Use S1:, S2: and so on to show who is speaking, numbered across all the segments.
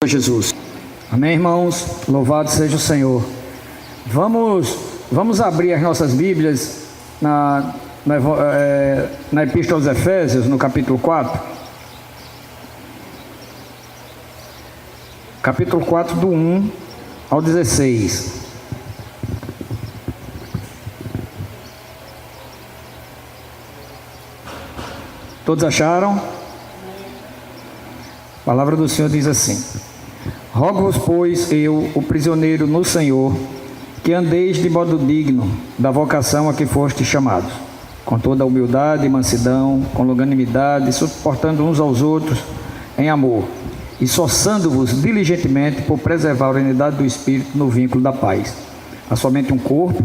S1: Jesus. Amém, irmãos? Louvado seja o Senhor. Vamos abrir as nossas Bíblias na Epístola aos Efésios, no capítulo 4. Capítulo 4, do 1 ao 16. Todos acharam? A palavra do Senhor diz assim: Rogo-vos, pois, eu, o prisioneiro no Senhor, que andeis de modo digno da vocação a que fostes chamados, com toda a humildade e mansidão, com longanimidade, suportando uns aos outros em amor, esforçando-vos diligentemente por preservar a unidade do Espírito no vínculo da paz. Há somente um corpo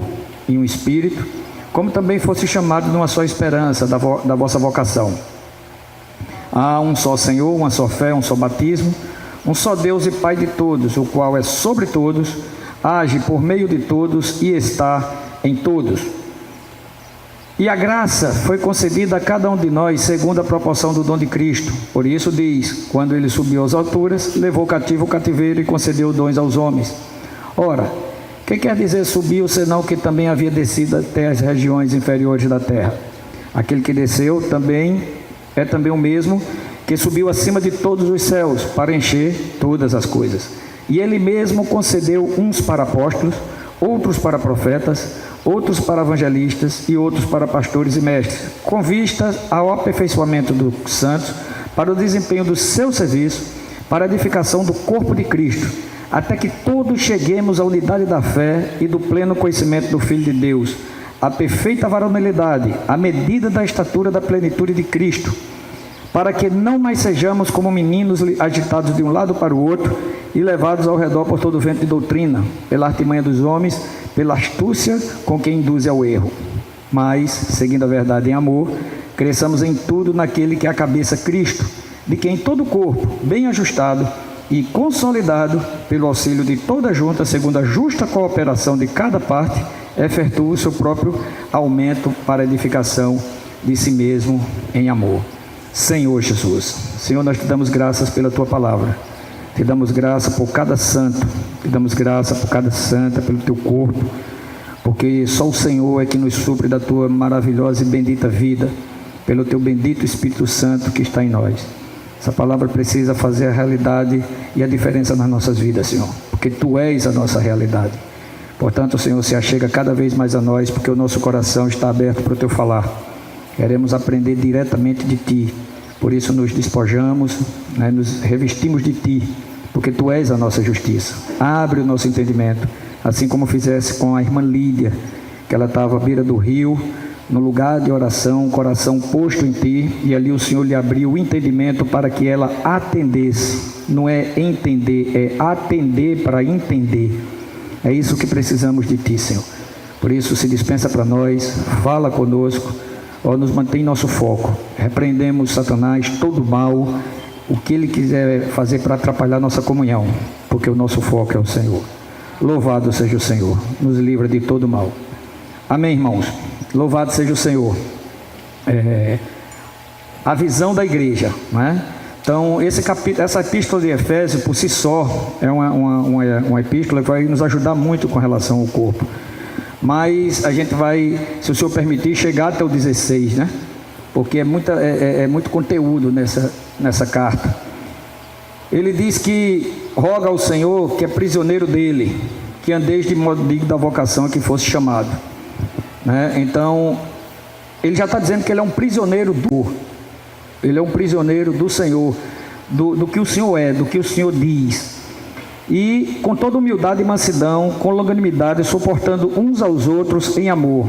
S1: e um Espírito, como também fosse chamado numa só esperança da vossa vocação. Há um só Senhor, uma só fé, um só batismo, um só Deus e Pai de todos, o qual é sobre todos, age por meio de todos e está em todos. E a graça foi concedida a cada um de nós segundo a proporção do dom de Cristo. Por isso diz: quando ele subiu às alturas, levou cativo o cativeiro e concedeu dons aos homens. Ora, que quer dizer subiu, senão que também havia descido até as regiões inferiores da terra? Aquele que desceu é também o mesmo que subiu acima de todos os céus para encher todas as coisas. E ele mesmo concedeu uns para apóstolos, outros para profetas, outros para evangelistas e outros para pastores e mestres, com vista ao aperfeiçoamento dos santos, para o desempenho do seu serviço, para a edificação do corpo de Cristo, até que todos cheguemos à unidade da fé e do pleno conhecimento do Filho de Deus, à perfeita varonilidade, à medida da estatura da plenitude de Cristo, para que não mais sejamos como meninos agitados de um lado para o outro e levados ao redor por todo o vento de doutrina, pela artimanha dos homens, pela astúcia com que induz ao erro. Mas, seguindo a verdade em amor, cresçamos em tudo naquele que é a cabeça, Cristo, de quem todo o corpo, bem ajustado e consolidado pelo auxílio de toda a junta, segundo a justa cooperação de cada parte, efetua o seu próprio aumento para a edificação de si mesmo em amor. Senhor Jesus, Senhor, nós te damos graças pela tua palavra, te damos graça por cada santo, te damos graça por cada santa, pelo teu corpo, porque só o Senhor é que nos supre da tua maravilhosa e bendita vida, pelo teu bendito Espírito Santo que está em nós. Essa palavra precisa fazer a realidade e a diferença nas nossas vidas, Senhor, porque tu és a nossa realidade. Portanto, o Senhor se achega cada vez mais a nós, porque o nosso coração está aberto para o teu falar. Queremos aprender diretamente de ti, por isso nos despojamos, nos revestimos de ti, porque tu és a nossa justiça. Abre o nosso entendimento, assim como fizesse com a irmã Lídia, que ela estava à beira do rio, no lugar de oração, coração posto em ti, e ali o Senhor lhe abriu o entendimento para que ela atendesse. Não é entender, é atender para entender. É isso que precisamos de ti, Senhor. Por isso se dispensa para nós, fala conosco, nos mantém nosso foco. Repreendemos Satanás, todo mal, o que ele quiser fazer para atrapalhar nossa comunhão, porque o nosso foco é o Senhor. Louvado seja o Senhor, nos livra de todo mal. Amém, irmãos? Louvado seja o Senhor. A visão da igreja, não é? Então, essa epístola de Efésios, por si só, é uma epístola que vai nos ajudar muito com relação ao corpo. Mas a gente vai, se o Senhor permitir, chegar até o 16, né? Porque é muito conteúdo nessa carta. Ele diz que roga ao Senhor, que é prisioneiro dele, que andeis de modo digno da vocação a que fosse chamado, né? Então, ele já está dizendo que ele é um prisioneiro ele é um prisioneiro do Senhor, do que o Senhor é, do que o Senhor diz. E com toda humildade e mansidão, com longanimidade, suportando uns aos outros em amor.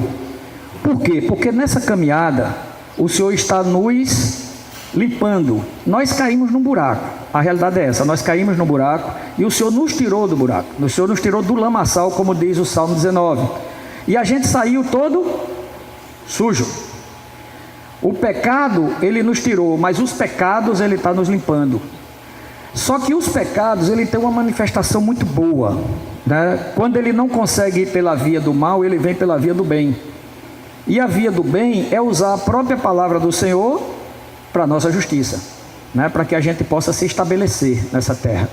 S1: Por quê? Porque nessa caminhada, o Senhor está nos limpando. Nós caímos num buraco, a realidade é essa, nós caímos no buraco e o Senhor nos tirou do buraco, o Senhor nos tirou do lamaçal, como diz o Salmo 19, e a gente saiu todo sujo. O pecado ele nos tirou, mas os pecados ele está nos limpando. Só que os pecados ele tem uma manifestação muito boa, né? Quando ele não consegue ir pela via do mal, ele vem pela via do bem. E a via do bem é usar a própria palavra do Senhor para a nossa justiça, né? Para que a gente possa se estabelecer nessa terra.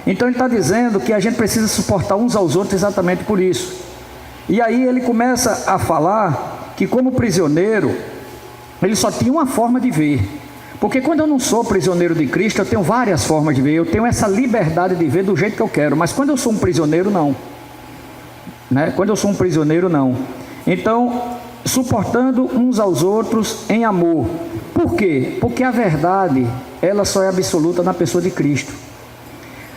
S1: Então ele está dizendo que a gente precisa suportar uns aos outros exatamente por isso. E aí ele começa a falar que como prisioneiro, ele só tinha uma forma de ver. Porque quando eu não sou prisioneiro de Cristo, eu tenho várias formas de ver, eu tenho essa liberdade de ver do jeito que eu quero. Mas quando eu sou um prisioneiro, não. Quando eu sou um prisioneiro, não. Então, suportando uns aos outros em amor. Por quê? Porque a verdade, ela só é absoluta na pessoa de Cristo.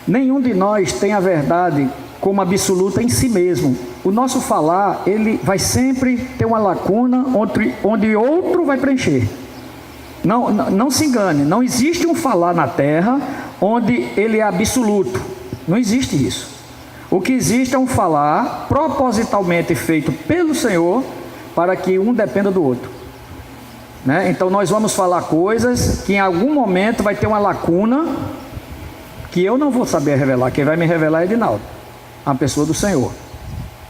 S1: Nenhum de nós tem a verdade como absoluta em si mesmo. O nosso falar, ele vai sempre ter uma lacuna onde outro vai preencher. Não se engane, não existe um falar na terra onde ele é absoluto. Não existe isso. O que existe é um falar propositalmente feito pelo Senhor para que um dependa do outro. Então nós vamos falar coisas que em algum momento vai ter uma lacuna que eu não vou saber revelar. Quem vai me revelar é Edinaldo, a pessoa do Senhor,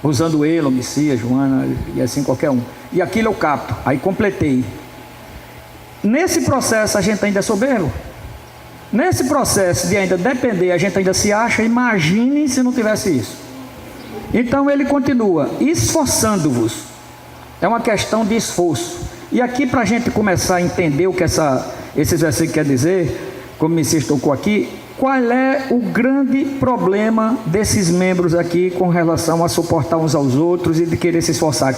S1: usando ele, o Messias, Joana e assim qualquer um. E aquilo eu capto, aí completei. Nesse processo a gente ainda é soberbo. Nesse processo de ainda depender, a gente ainda se acha. Imagine se não tivesse isso. Então ele continua, esforçando-vos. É uma questão de esforço. E aqui, para a gente começar a entender o que esses versículos quer dizer, como o Messias tocou aqui, qual é o grande problema desses membros aqui com relação a suportar uns aos outros e de querer se esforçar?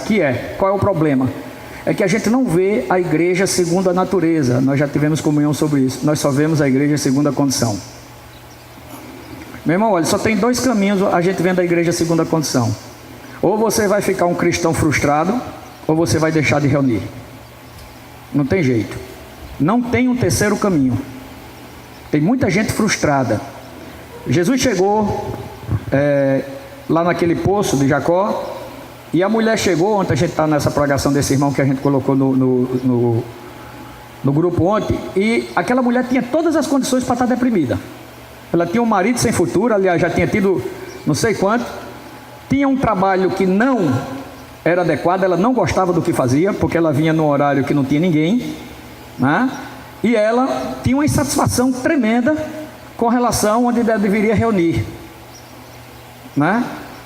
S1: Qual é o problema? É que a gente não vê a igreja segundo a natureza. Nós já tivemos comunhão sobre isso. Nós só vemos a igreja segundo a condição. Meu irmão, olha, só tem dois caminhos a gente vendo a igreja segundo a condição. Ou você vai ficar um cristão frustrado, ou você vai deixar de reunir. Não tem jeito. Não tem um terceiro caminho. Tem muita gente frustrada. Jesus chegou lá naquele poço de Jacó, e a mulher chegou. Ontem a gente está nessa pregação desse irmão que a gente colocou no grupo ontem, e aquela mulher tinha todas as condições para estar deprimida. Ela tinha um marido sem futuro, aliás, já tinha tido não sei quanto, tinha um trabalho que não era adequado, ela não gostava do que fazia, porque ela vinha num horário que não tinha ninguém, e ela tinha uma insatisfação tremenda com relação onde ela deveria reunir,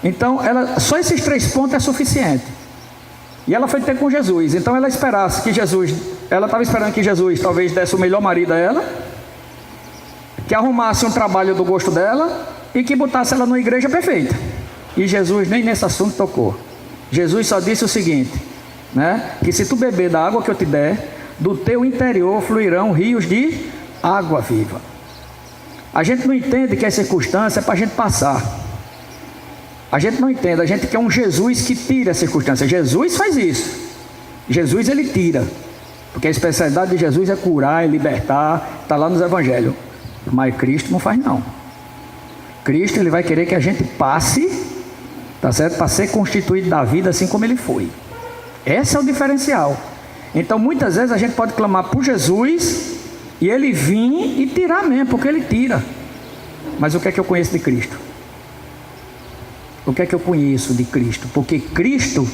S1: Então, só esses 3 pontos é suficiente. E ela foi ter com Jesus. Então ela estava esperando que Jesus talvez desse o melhor marido a ela, que arrumasse um trabalho do gosto dela e que botasse ela numa igreja perfeita. E Jesus nem nesse assunto tocou. Jesus só disse o seguinte, que se tu beber da água que eu te der, do teu interior fluirão rios de água viva. A gente não entende que as circunstâncias é para a gente passar. A gente não entende, a gente quer um Jesus que tira a circunstância. Jesus faz isso. Jesus ele tira. Porque a especialidade de Jesus é curar e libertar. Está lá nos evangelhos. Mas Cristo não faz não. Cristo ele vai querer que a gente passe, tá certo? Para ser constituído da vida assim como ele foi. Esse é o diferencial. Então muitas vezes a gente pode clamar por Jesus e ele vir e tirar mesmo, porque ele tira. Mas o que é que eu conheço de Cristo? O que é que eu conheço de Cristo? Porque Cristo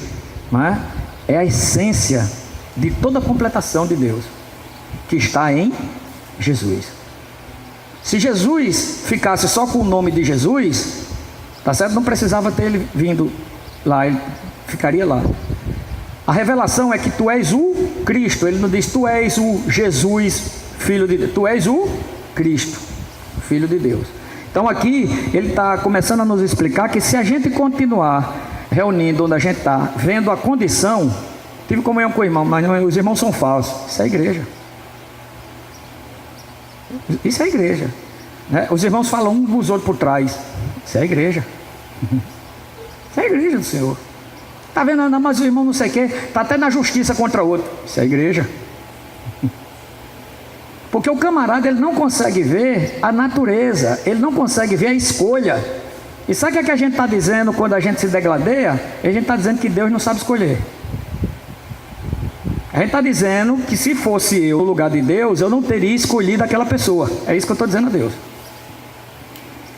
S1: é a essência de toda a completação de Deus, que está em Jesus. Se Jesus ficasse só com o nome de Jesus, tá certo? Não precisava ter ele vindo lá, ele ficaria lá. A revelação é que tu és o Cristo. Ele não diz tu és o Jesus, filho de Deus. Tu és o Cristo, filho de Deus. Então aqui ele está começando a nos explicar que se a gente continuar reunindo onde a gente está, vendo a condição, tive comunhão com o irmão, mas os irmãos são falsos. Isso é igreja. Isso é igreja. Os irmãos falam um dos outros por trás. Isso é igreja. Isso é a igreja do Senhor. Está vendo? Não, mas o irmão não sei o que, está até na justiça contra outro. Isso é igreja. Porque o camarada ele não consegue ver a natureza, ele não consegue ver a escolha. E sabe o que a gente está dizendo quando a gente se degladeia? A gente está dizendo que Deus não sabe escolher. A gente está dizendo que se fosse eu no lugar de Deus, eu não teria escolhido aquela pessoa. É isso que eu estou dizendo a Deus.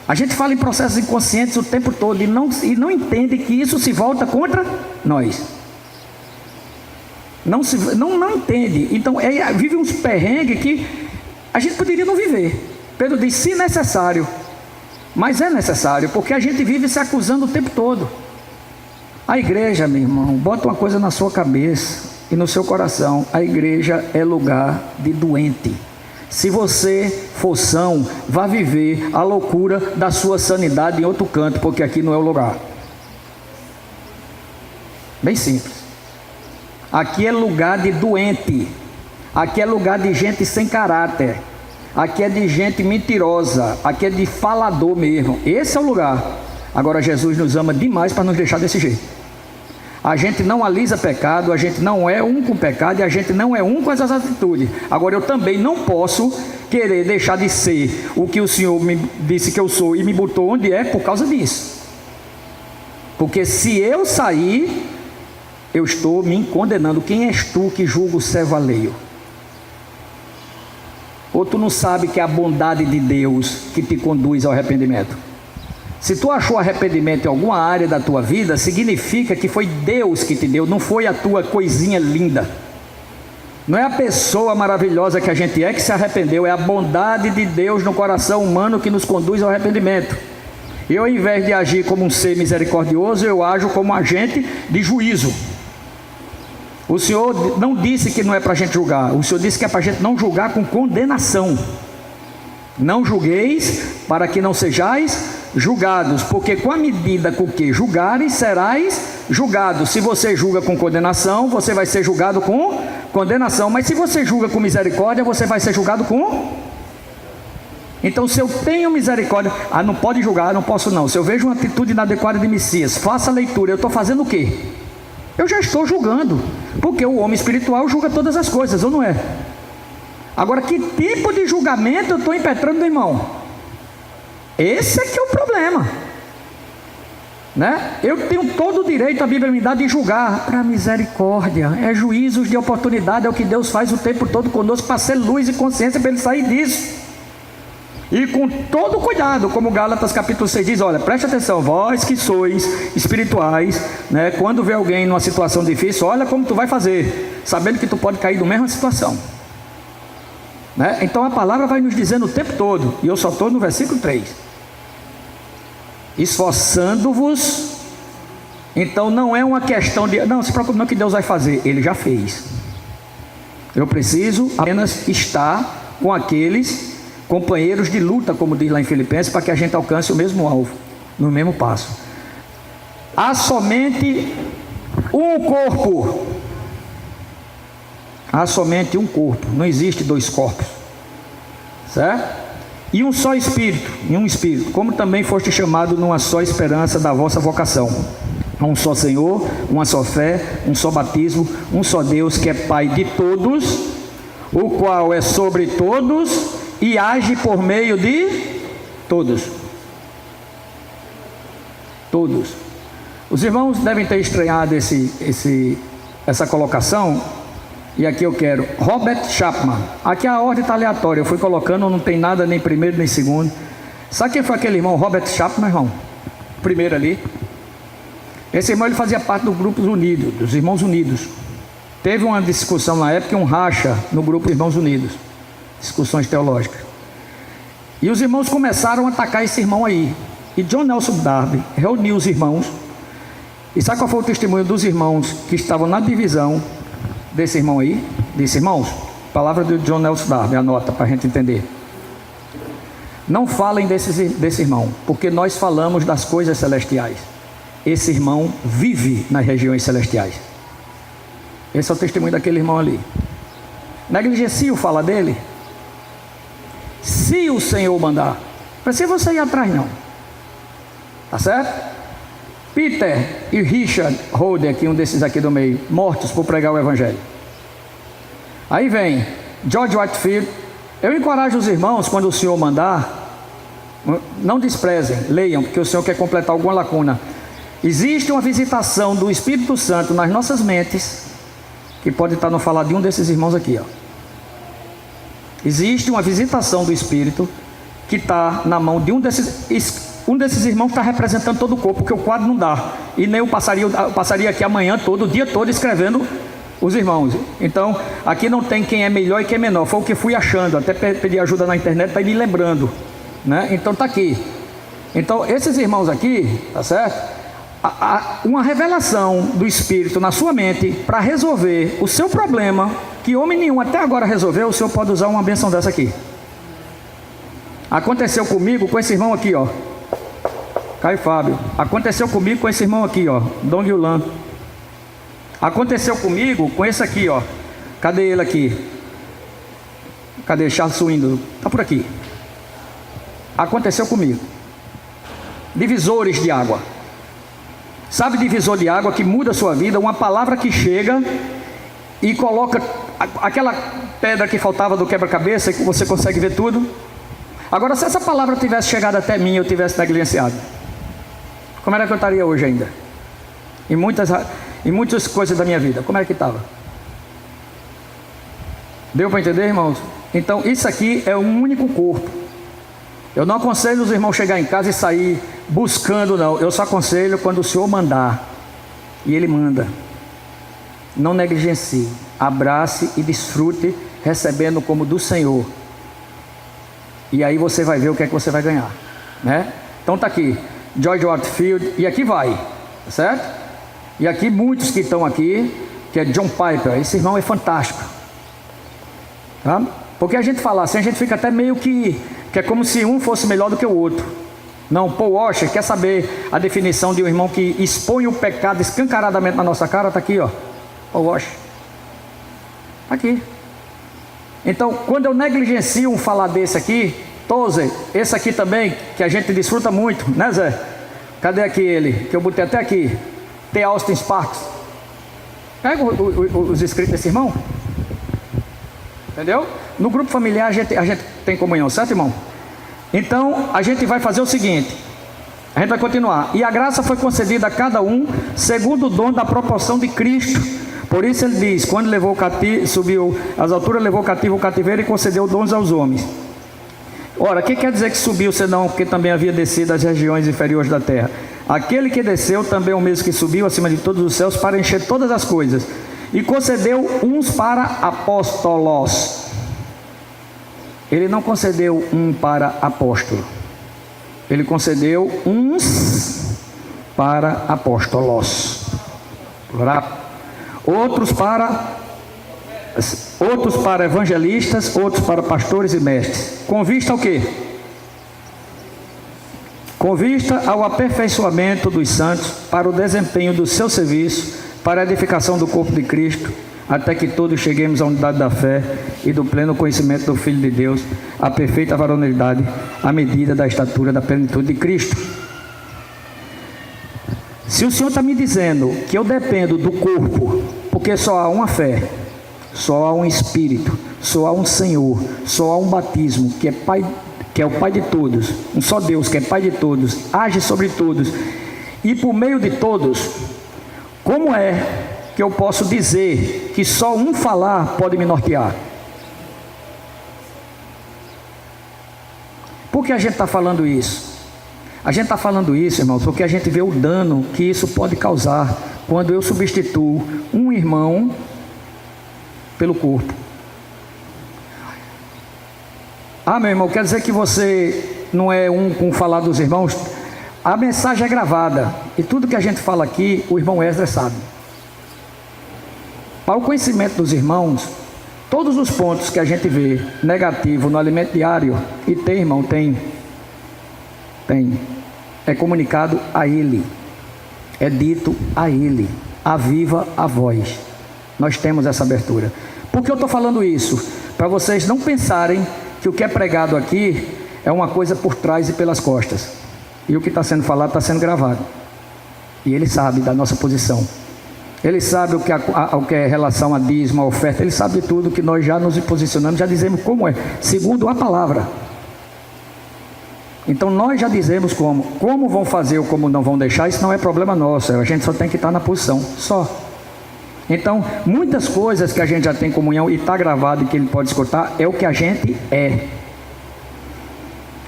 S1: A gente fala em processos inconscientes o tempo todo e não entende que isso se volta contra nós. Não entende. Então vive uns perrengues que a gente poderia não viver. Pedro diz, se necessário, Mas é necessário, porque a gente vive se acusando o tempo todo. A igreja, meu irmão, bota uma coisa na sua cabeça e no seu coração: a igreja é lugar de doente. Se você for são, vá viver a loucura da sua sanidade em outro canto, porque aqui não é o lugar. Bem simples. Aqui é lugar de doente. Aqui é lugar de gente sem caráter. Aqui é de gente mentirosa. Aqui é de falador mesmo. Esse é o lugar. Agora Jesus nos ama demais para nos deixar desse jeito. A gente não alisa pecado, a gente não é um com o pecado e a gente não é um com essas atitudes. Agora eu também não posso querer deixar de ser o que o Senhor me disse que eu sou e me botou onde é por causa disso. Porque se eu sair, eu estou me condenando. Quem és tu que julga o servo alheio? Ou tu não sabe que é a bondade de Deus que te conduz ao arrependimento? Se tu achou arrependimento em alguma área da tua vida, significa que foi Deus que te deu, não foi a tua coisinha linda. Não é a pessoa maravilhosa que a gente é que se arrependeu, é a bondade de Deus no coração humano que nos conduz ao arrependimento. Eu, ao invés de agir como um ser misericordioso, eu ajo como um agente de juízo. O Senhor não disse que não é para a gente julgar, o Senhor disse que é para a gente não julgar com condenação. Não julgueis para que não sejais julgados, porque com a medida com que julgares, serás julgado. Se você julga com condenação, você vai ser julgado com condenação. Mas se você julga com misericórdia, você vai ser julgado com... Então, se eu tenho misericórdia, não pode julgar, não posso não. Se eu vejo uma atitude inadequada de Messias, faça a leitura. Eu estou fazendo o quê? Eu já estou julgando, porque o homem espiritual julga todas as coisas, ou não é? Agora, que tipo de julgamento eu estou impetrando no irmão? Esse é que é o problema, né? Eu tenho todo o direito, a Bíblia me dá, de julgar. Para misericórdia, é juízos de oportunidade, é o que Deus faz o tempo todo conosco, para ser luz e consciência para ele sair disso. E com todo cuidado, como Gálatas capítulo 6 diz: olha, preste atenção, vós que sois espirituais, né? Quando vê alguém numa situação difícil, olha como tu vai fazer, sabendo que tu pode cair na mesma situação, né? Então a palavra vai nos dizendo o tempo todo, e eu só estou no versículo 3. Esforçando-vos. Então não é uma questão de, não se preocupe não que Deus vai fazer, Ele já fez. Eu preciso apenas estar com aqueles companheiros de luta, como diz lá em Filipenses, para que a gente alcance o mesmo alvo, no mesmo passo. Há somente um corpo. Há somente um corpo, não existe dois corpos, certo? E um só Espírito, e um Espírito, como também foste chamado numa só esperança da vossa vocação. Um só Senhor, uma só fé, um só batismo, um só Deus que é Pai de todos, o qual é sobre todos e age por meio de todos. Todos. Os irmãos devem ter estranhado essa colocação. E aqui eu quero Robert Chapman. Aqui a ordem está aleatória, eu fui colocando, não tem nada nem primeiro nem segundo. Sabe quem foi aquele irmão Robert Chapman, irmão? Primeiro ali. Esse irmão, ele fazia parte do grupo unidos, dos Irmãos Unidos. Teve uma discussão na época, um racha no grupo Irmãos Unidos, discussões teológicas. E os irmãos começaram a atacar esse irmão aí. E John Nelson Darby reuniu os irmãos. E sabe qual foi o testemunho dos irmãos que estavam na divisão desse irmão aí? Disse: irmãos, palavra de John Nelson Darby, anota para a gente entender. Não falem desse irmão, porque nós falamos das coisas celestiais. Esse irmão vive nas regiões celestiais. Esse é o testemunho daquele irmão ali. Negligencie o fala dele. Se o Senhor mandar, não precisa você ir atrás não. Tá certo? Peter e Richard Holder, aqui um desses aqui do meio, mortos por pregar o Evangelho. Aí vem George Whitefield. Eu encorajo os irmãos, quando o Senhor mandar, não desprezem, leiam, porque o Senhor quer completar alguma lacuna. Existe uma visitação do Espírito Santo nas nossas mentes, que pode estar no falar de um desses irmãos aqui, ó. Existe uma visitação do Espírito que está na mão de um desses irmãos que está representando todo o corpo, porque o quadro não dá, e nem eu passaria aqui amanhã todo, o dia todo escrevendo os irmãos. Então aqui não tem quem é melhor e quem é menor, foi o que fui achando, até pedi ajuda na internet para ir me lembrando, né? Então está aqui. Então, esses irmãos aqui, tá certo? Uma revelação do Espírito na sua mente para resolver o seu problema, que homem nenhum até agora resolveu, o Senhor pode usar uma bênção dessa aqui. Aconteceu comigo com esse irmão aqui, ó, Caio Fábio. Aconteceu comigo com esse irmão aqui, ó, Dong Yulan. Aconteceu comigo com esse aqui, ó. Cadê ele aqui? Cadê Charles Swindon? Tá por aqui. Aconteceu comigo. Divisores de água. Sabe divisor de água que muda a sua vida? Uma palavra que chega e coloca aquela pedra que faltava do quebra-cabeça e que você consegue ver tudo. Agora, se essa palavra tivesse chegado até mim e eu tivesse negligenciado, como era que eu estaria hoje ainda? Em muitas coisas da minha vida, como é que estava? Deu para entender, irmãos? Então, isso aqui é um único corpo. Eu não aconselho os irmãos chegar em casa e sair buscando, não. Eu só aconselho quando o Senhor mandar. E Ele manda. Não negligencie. Abrace e desfrute, recebendo como do Senhor. E aí você vai ver o que é que você vai ganhar, né? Então tá aqui, George Whitefield, e aqui vai, tá certo? E aqui muitos que estão aqui, que é John Piper. Esse irmão é fantástico, tá? Porque a gente fala assim, a gente fica até meio que é como se um fosse melhor do que o outro. Não, Paul Washer quer saber a definição de um irmão que expõe o pecado escancaradamente na nossa cara. Está aqui, ó, Paul Washer. Está aqui. Então, quando eu negligencio um falar desse aqui, Tozer, esse aqui também, que a gente desfruta muito, né, Zé? Cadê aqui ele? Que eu botei até aqui. T. Austin Sparks. Pega os escritos desse irmão. Entendeu? No grupo familiar a gente tem comunhão, certo, irmão? Então, a gente vai fazer o seguinte. A gente vai continuar. E a graça foi concedida a cada um, segundo o dom da proporção de Cristo. Por isso ele diz, quando levou o cativo, subiu às alturas, levou o cativo o cativeiro e concedeu dons aos homens. Ora, o que quer dizer que subiu, senão porque também havia descido às regiões inferiores da terra? Aquele que desceu também é o mesmo que subiu acima de todos os céus para encher todas as coisas. E concedeu uns para apóstolos. Ele não concedeu um para apóstolo. Ele concedeu uns para apóstolos. Outros para evangelistas, outros para pastores e mestres. Com vista ao quê? Com vista ao aperfeiçoamento dos santos, para o desempenho do seu serviço, para a edificação do corpo de Cristo, até que todos cheguemos à unidade da fé e do pleno conhecimento do Filho de Deus, à perfeita varonilidade, à medida da estatura da plenitude de Cristo. Se o Senhor está me dizendo que eu dependo do corpo, porque só há uma fé, só há um Espírito, só há um Senhor, só há um batismo, que é o Pai de todos, um só Deus, que é Pai de todos, age sobre todos, e por meio de todos, como é que eu posso dizer que só um falar pode me nortear? Por que a gente está falando isso? A gente está falando isso, irmãos, porque a gente vê o dano que isso pode causar quando eu substituo um irmão pelo corpo. Ah, meu irmão, quer dizer que você não é um com falar dos irmãos? A mensagem é gravada e tudo que a gente fala aqui, o irmão Esdras sabe. Para o conhecimento dos irmãos, todos os pontos que a gente vê negativo no alimento diário, e tem, irmão, tem, é comunicado a ele, é dito a ele, a viva a voz. Nós temos essa abertura. Por que eu estou falando isso? Para vocês não pensarem que o que é pregado aqui é uma coisa por trás e pelas costas. E o que está sendo falado está sendo gravado. E ele sabe da nossa posição. Ele sabe o que é relação a dízimo, a oferta. Ele sabe de tudo que nós já nos posicionamos, já dizemos como é, segundo a palavra. Então nós já dizemos como vão fazer ou como não vão deixar. Isso não é problema nosso, a gente só tem que estar na posição, só. Então, muitas coisas que a gente já tem comunhão e está gravado e que ele pode escutar, é o que a gente é.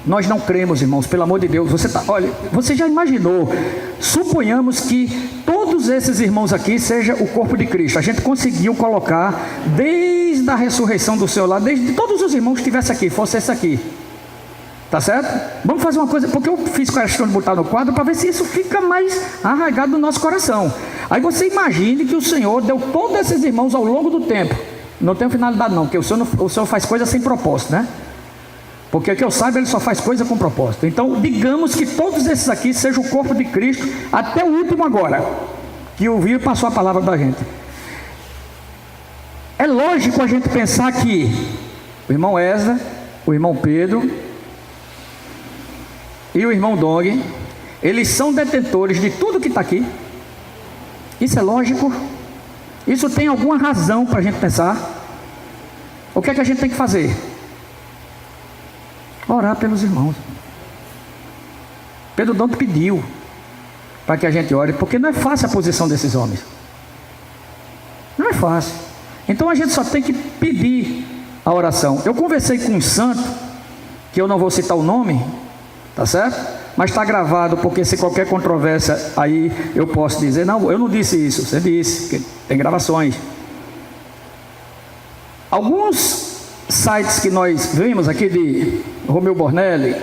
S1: Nós não cremos, irmãos, pelo amor de Deus. Olha, você já imaginou? Suponhamos que todos esses irmãos aqui seja o corpo de Cristo. A gente conseguiu colocar desde a ressurreição do Senhor lá, desde todos os irmãos que estivessem aqui, fosse esse aqui. Tá certo? Vamos fazer uma coisa, porque eu fiz questão de botar no quadro para ver se isso fica mais arraigado no nosso coração. Aí você imagine que o Senhor deu todos esses irmãos ao longo do tempo. Não tem finalidade não, porque o Senhor faz coisa sem propósito, né? Porque que eu saiba, Ele só faz coisa com propósito. Então, digamos que todos esses aqui sejam o corpo de Cristo, até o último agora, que ouviu e passou a palavra para a gente. É lógico a gente pensar que o irmão Esdras, o irmão Pedro e o irmão Dong, eles são detentores de tudo que está aqui. Isso é lógico? Isso tem alguma razão para a gente pensar? O que é que a gente tem que fazer? Orar pelos irmãos. Pedro Dong pediu para que a gente ore, porque não é fácil a posição desses homens. Não é fácil. Então a gente só tem que pedir a oração. Eu conversei com um santo, que eu não vou citar o nome, tá certo? Mas está gravado, porque se qualquer controvérsia aí eu posso dizer, não, eu não disse isso, você disse, que tem gravações. Alguns sites que nós vimos aqui de Romeu Bornelli,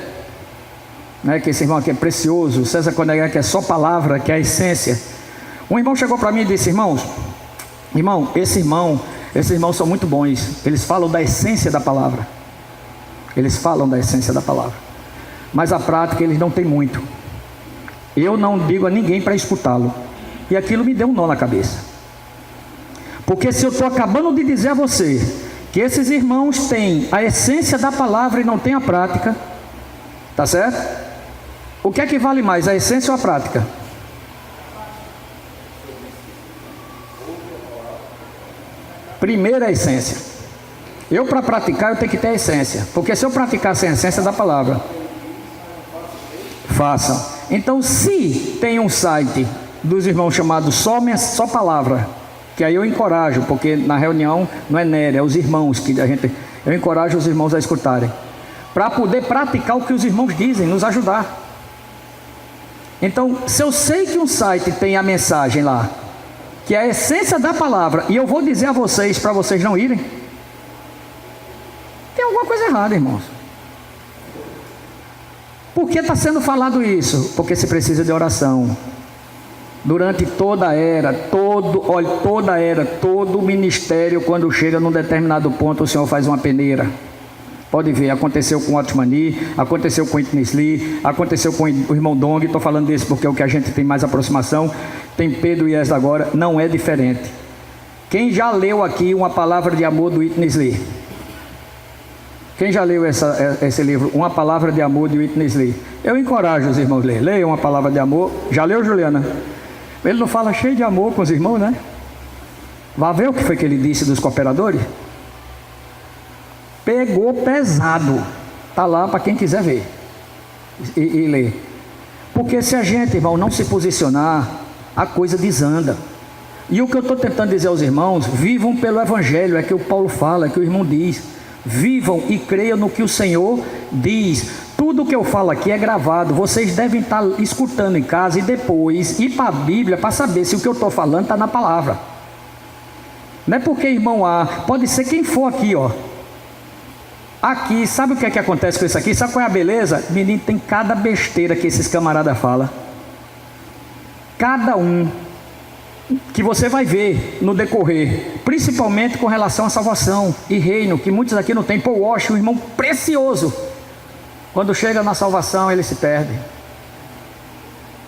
S1: né, que esse irmão aqui é precioso, César Conegar, que é só palavra, que é a essência. Um irmão chegou para mim e disse, irmão, esses irmãos são muito bons, eles falam da essência da palavra, mas a prática eles não têm muito. Eu não digo a ninguém para escutá-lo, e aquilo me deu um nó na cabeça, porque se eu estou acabando de dizer a você que esses irmãos têm a essência da palavra e não têm a prática, tá certo? O que é que vale mais, a essência ou a prática? Primeiro a essência. Eu, para praticar, eu tenho que ter a essência, porque se eu praticar sem a essência da palavra, façam. Então, se tem um site dos irmãos chamado Só Palavra, que aí eu encorajo, porque na reunião não é Nery, é os irmãos que eu encorajo os irmãos a escutarem, para poder praticar o que os irmãos dizem, nos ajudar. Então, se eu sei que um site tem a mensagem lá, que é a essência da palavra, e eu vou dizer a vocês, para vocês não irem, tem alguma coisa errada, irmãos. Por que está sendo falado isso? Porque se precisa de oração. Durante toda a era, todo ministério, quando chega num determinado ponto, o Senhor faz uma peneira. Pode ver, aconteceu com o Otmani, aconteceu com o Witness Lee, aconteceu com o irmão Dong. Estou falando desse porque é o que a gente tem mais aproximação. Tem Pedro e Esdras agora, não é diferente. Quem já leu aqui uma palavra de amor do Witness Lee? Quem já leu esse livro, Uma Palavra de Amor de Witness Lee? Eu encorajo os irmãos a ler. Leiam Uma Palavra de Amor. Já leu, Juliana? Ele não fala cheio de amor com os irmãos, né? Vá ver o que foi que ele disse dos cooperadores. Pegou pesado. Está lá para quem quiser ver e ler. Porque se a gente, irmão, não se posicionar, a coisa desanda. E o que eu estou tentando dizer aos irmãos, vivam pelo Evangelho, é que o Paulo fala, é que o irmão diz. Vivam e creiam no que o Senhor diz. Tudo que eu falo aqui é gravado. Vocês devem estar escutando em casa e depois ir para a Bíblia para saber se o que eu estou falando está na palavra. Não é porque irmão A, pode ser quem for aqui, ó. Aqui, sabe o que é que acontece com isso aqui? Sabe qual é a beleza? Menino, tem cada besteira que esses camaradas falam. Cada um que você vai ver no decorrer, principalmente com relação à salvação e reino, que muitos aqui não tem. Paul Washer, um irmão precioso, quando chega na salvação ele se perde.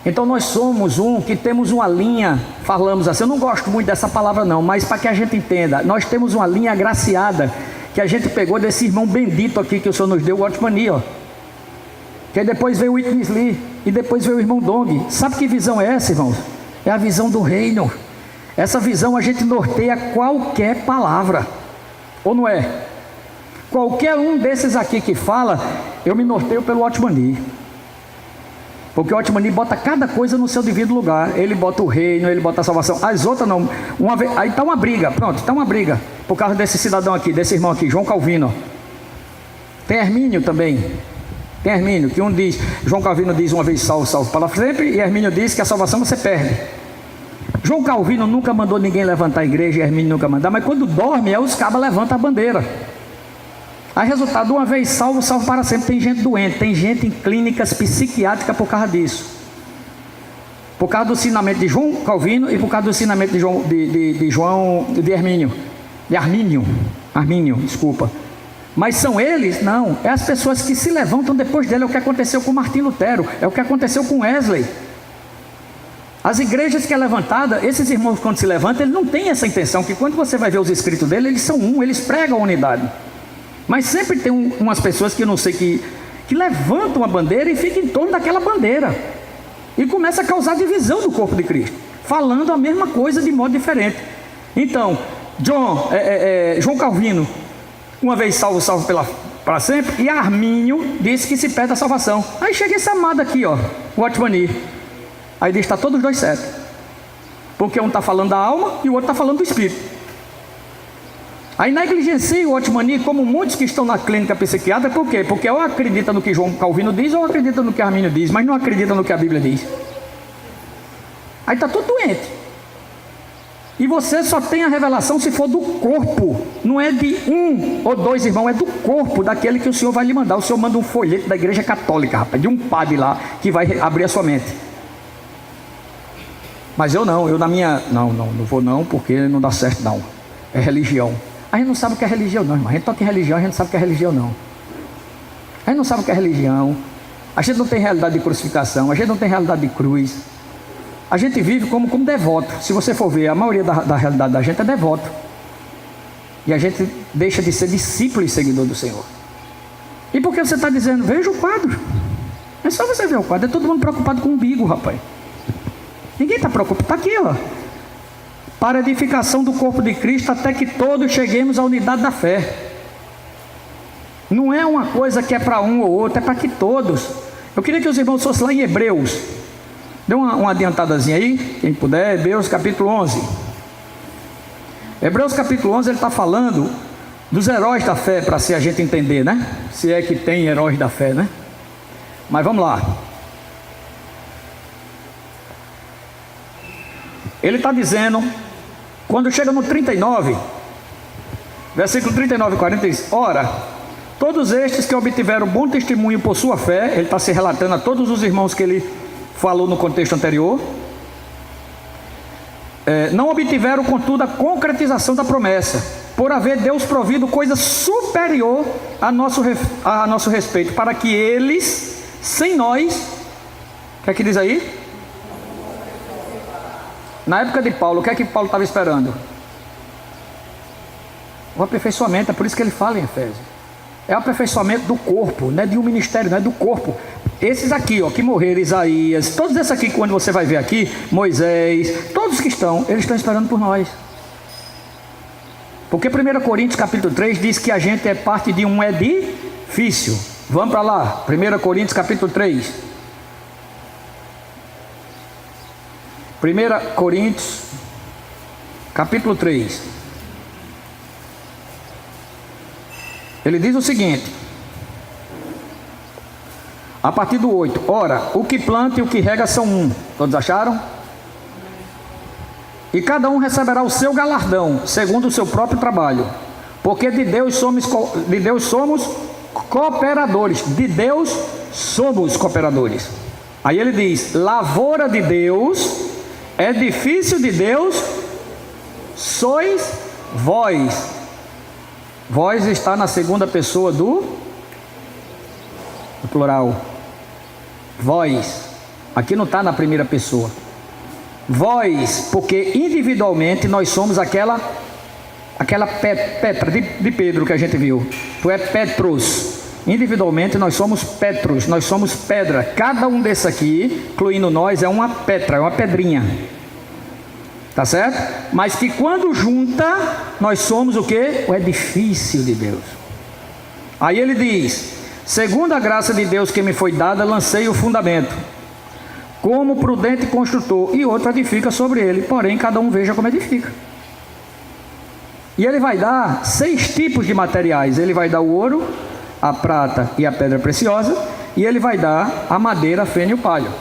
S1: Então nós somos que temos uma linha, falamos assim, eu não gosto muito dessa palavra não, mas para que a gente entenda, nós temos uma linha agraciada, que a gente pegou desse irmão bendito aqui que o Senhor nos deu, o Otmani, ó. Que aí depois veio o Witness Lee, e depois veio o irmão Dong. Sabe que visão é essa, irmãos? É a visão do reino. Essa visão a gente norteia qualquer palavra, ou não é? Qualquer um desses aqui que fala, eu me norteio pelo Otmani. Porque o Otmani bota cada coisa no seu devido lugar. Ele bota o reino, ele bota a salvação. As outras não. Aí está uma briga, pronto, está uma briga. Por causa desse cidadão aqui, desse irmão aqui, João Calvino. Tem Hermínio também. Tem Hermínio, que um diz, João Calvino diz uma vez salvo, salvo para sempre, e Hermínio diz que a salvação você perde. João Calvino nunca mandou ninguém levantar a igreja, e Hermínio nunca mandou, mas quando dorme, os cabas levantam a bandeira. Aí, resultado, uma vez salvo, salvo para sempre. Tem gente doente, tem gente em clínicas psiquiátricas por causa disso. Por causa do ensinamento de João Calvino e por causa do ensinamento de Armínio, desculpa. Mas são eles? Não, é as pessoas que se levantam depois dele. É o que aconteceu com Martim Lutero, é o que aconteceu com Wesley. As igrejas que é levantada, esses irmãos quando se levantam, eles não têm essa intenção, que quando você vai ver os escritos dele, eles são um, eles pregam a unidade. Mas sempre tem umas pessoas que eu não sei, que levantam a bandeira e ficam em torno daquela bandeira. E começa a causar divisão do corpo de Cristo, falando a mesma coisa de modo diferente. Então, João Calvino, uma vez salvo, salvo para sempre, e Armínio disse que se perde a salvação. Aí chega esse amado aqui, ó, o Otmani. Aí diz: está todos os dois certos, porque um está falando da alma e o outro está falando do espírito. Aí negligencia o Otmani, como muitos que estão na clínica psiquiátrica. Por quê? Porque ou acredita no que João Calvino diz, ou acredita no que Armínio diz, mas não acredita no que a Bíblia diz. Aí está todo doente. E você só tem a revelação se for do corpo, não é de um ou dois irmãos, é do corpo daquele que o Senhor vai lhe mandar. O Senhor manda um folheto da igreja católica, rapaz, de um padre lá, que vai abrir a sua mente. Mas eu não vou não, porque não dá certo não, é religião. A gente não sabe o que é religião não, irmão. A gente toca em religião, a gente não sabe o que é religião não. A gente não sabe o que é religião, a gente não tem realidade de crucificação, a gente não tem realidade de cruz. A gente vive como devoto. Se você for ver, a maioria da realidade da gente é devoto. E a gente deixa de ser discípulo e seguidor do Senhor. E por que você está dizendo? Veja o quadro. É só você ver o quadro. É todo mundo preocupado com o umbigo, rapaz. Ninguém está preocupado. Está aqui, ó. Para a edificação do corpo de Cristo, até que todos cheguemos à unidade da fé. Não é uma coisa que é para um ou outro, é para que todos. Eu queria que os irmãos fossem lá em Hebreus. Dê uma adiantadazinha aí, quem puder. Hebreus capítulo 11. Hebreus capítulo 11, ele está falando dos heróis da fé, para se a gente entender, né? Se é que tem heróis da fé, né? Mas vamos lá. Ele está dizendo, quando chega no 39, versículo 39 e 40, diz: ora, todos estes que obtiveram bom testemunho por sua fé, ele está se relatando a todos os irmãos que ele falou no contexto anterior, não obtiveram, contudo, a concretização da promessa, por haver Deus provido coisa superior a nosso respeito, para que eles, sem nós, o que é que diz aí? Na época de Paulo, o que é que Paulo estava esperando? O aperfeiçoamento. É por isso que ele fala em Efésios. É o aperfeiçoamento do corpo, não é de um ministério, não é do corpo. Esses aqui, ó, que morreram, Isaías, todos esses aqui, quando você vai ver aqui, Moisés, todos que estão, eles estão esperando por nós. Porque 1 Coríntios capítulo 3 diz que a gente é parte de um edifício. Vamos para lá, 1 Coríntios capítulo 3. 1 Coríntios capítulo 3. Ele diz o seguinte, a partir do 8: ora, o que planta e o que rega são um. Todos acharam? E cada um receberá o seu galardão, segundo o seu próprio trabalho. Porque de Deus somos cooperadores. De Deus somos cooperadores. Aí ele diz: lavoura de Deus, edifício de Deus, sois vós. Vós está na segunda pessoa do plural. Vós. Aqui não está na primeira pessoa. Vós, porque individualmente nós somos aquela Petra de Pedro que a gente viu. Tu é Petros. Individualmente nós somos Petros, nós somos pedra. Cada um desses aqui, incluindo nós, é uma Petra, é uma pedrinha. Tá certo? Mas que quando junta, nós somos o quê? O edifício de Deus. Aí ele diz: segundo a graça de Deus que me foi dada, lancei o fundamento, como prudente construtor, e outro edifica sobre ele, porém cada um veja como edifica. E ele vai dar 6 tipos de materiais. Ele vai dar o ouro, a prata e a pedra preciosa, e ele vai dar a madeira, a feno e o palho.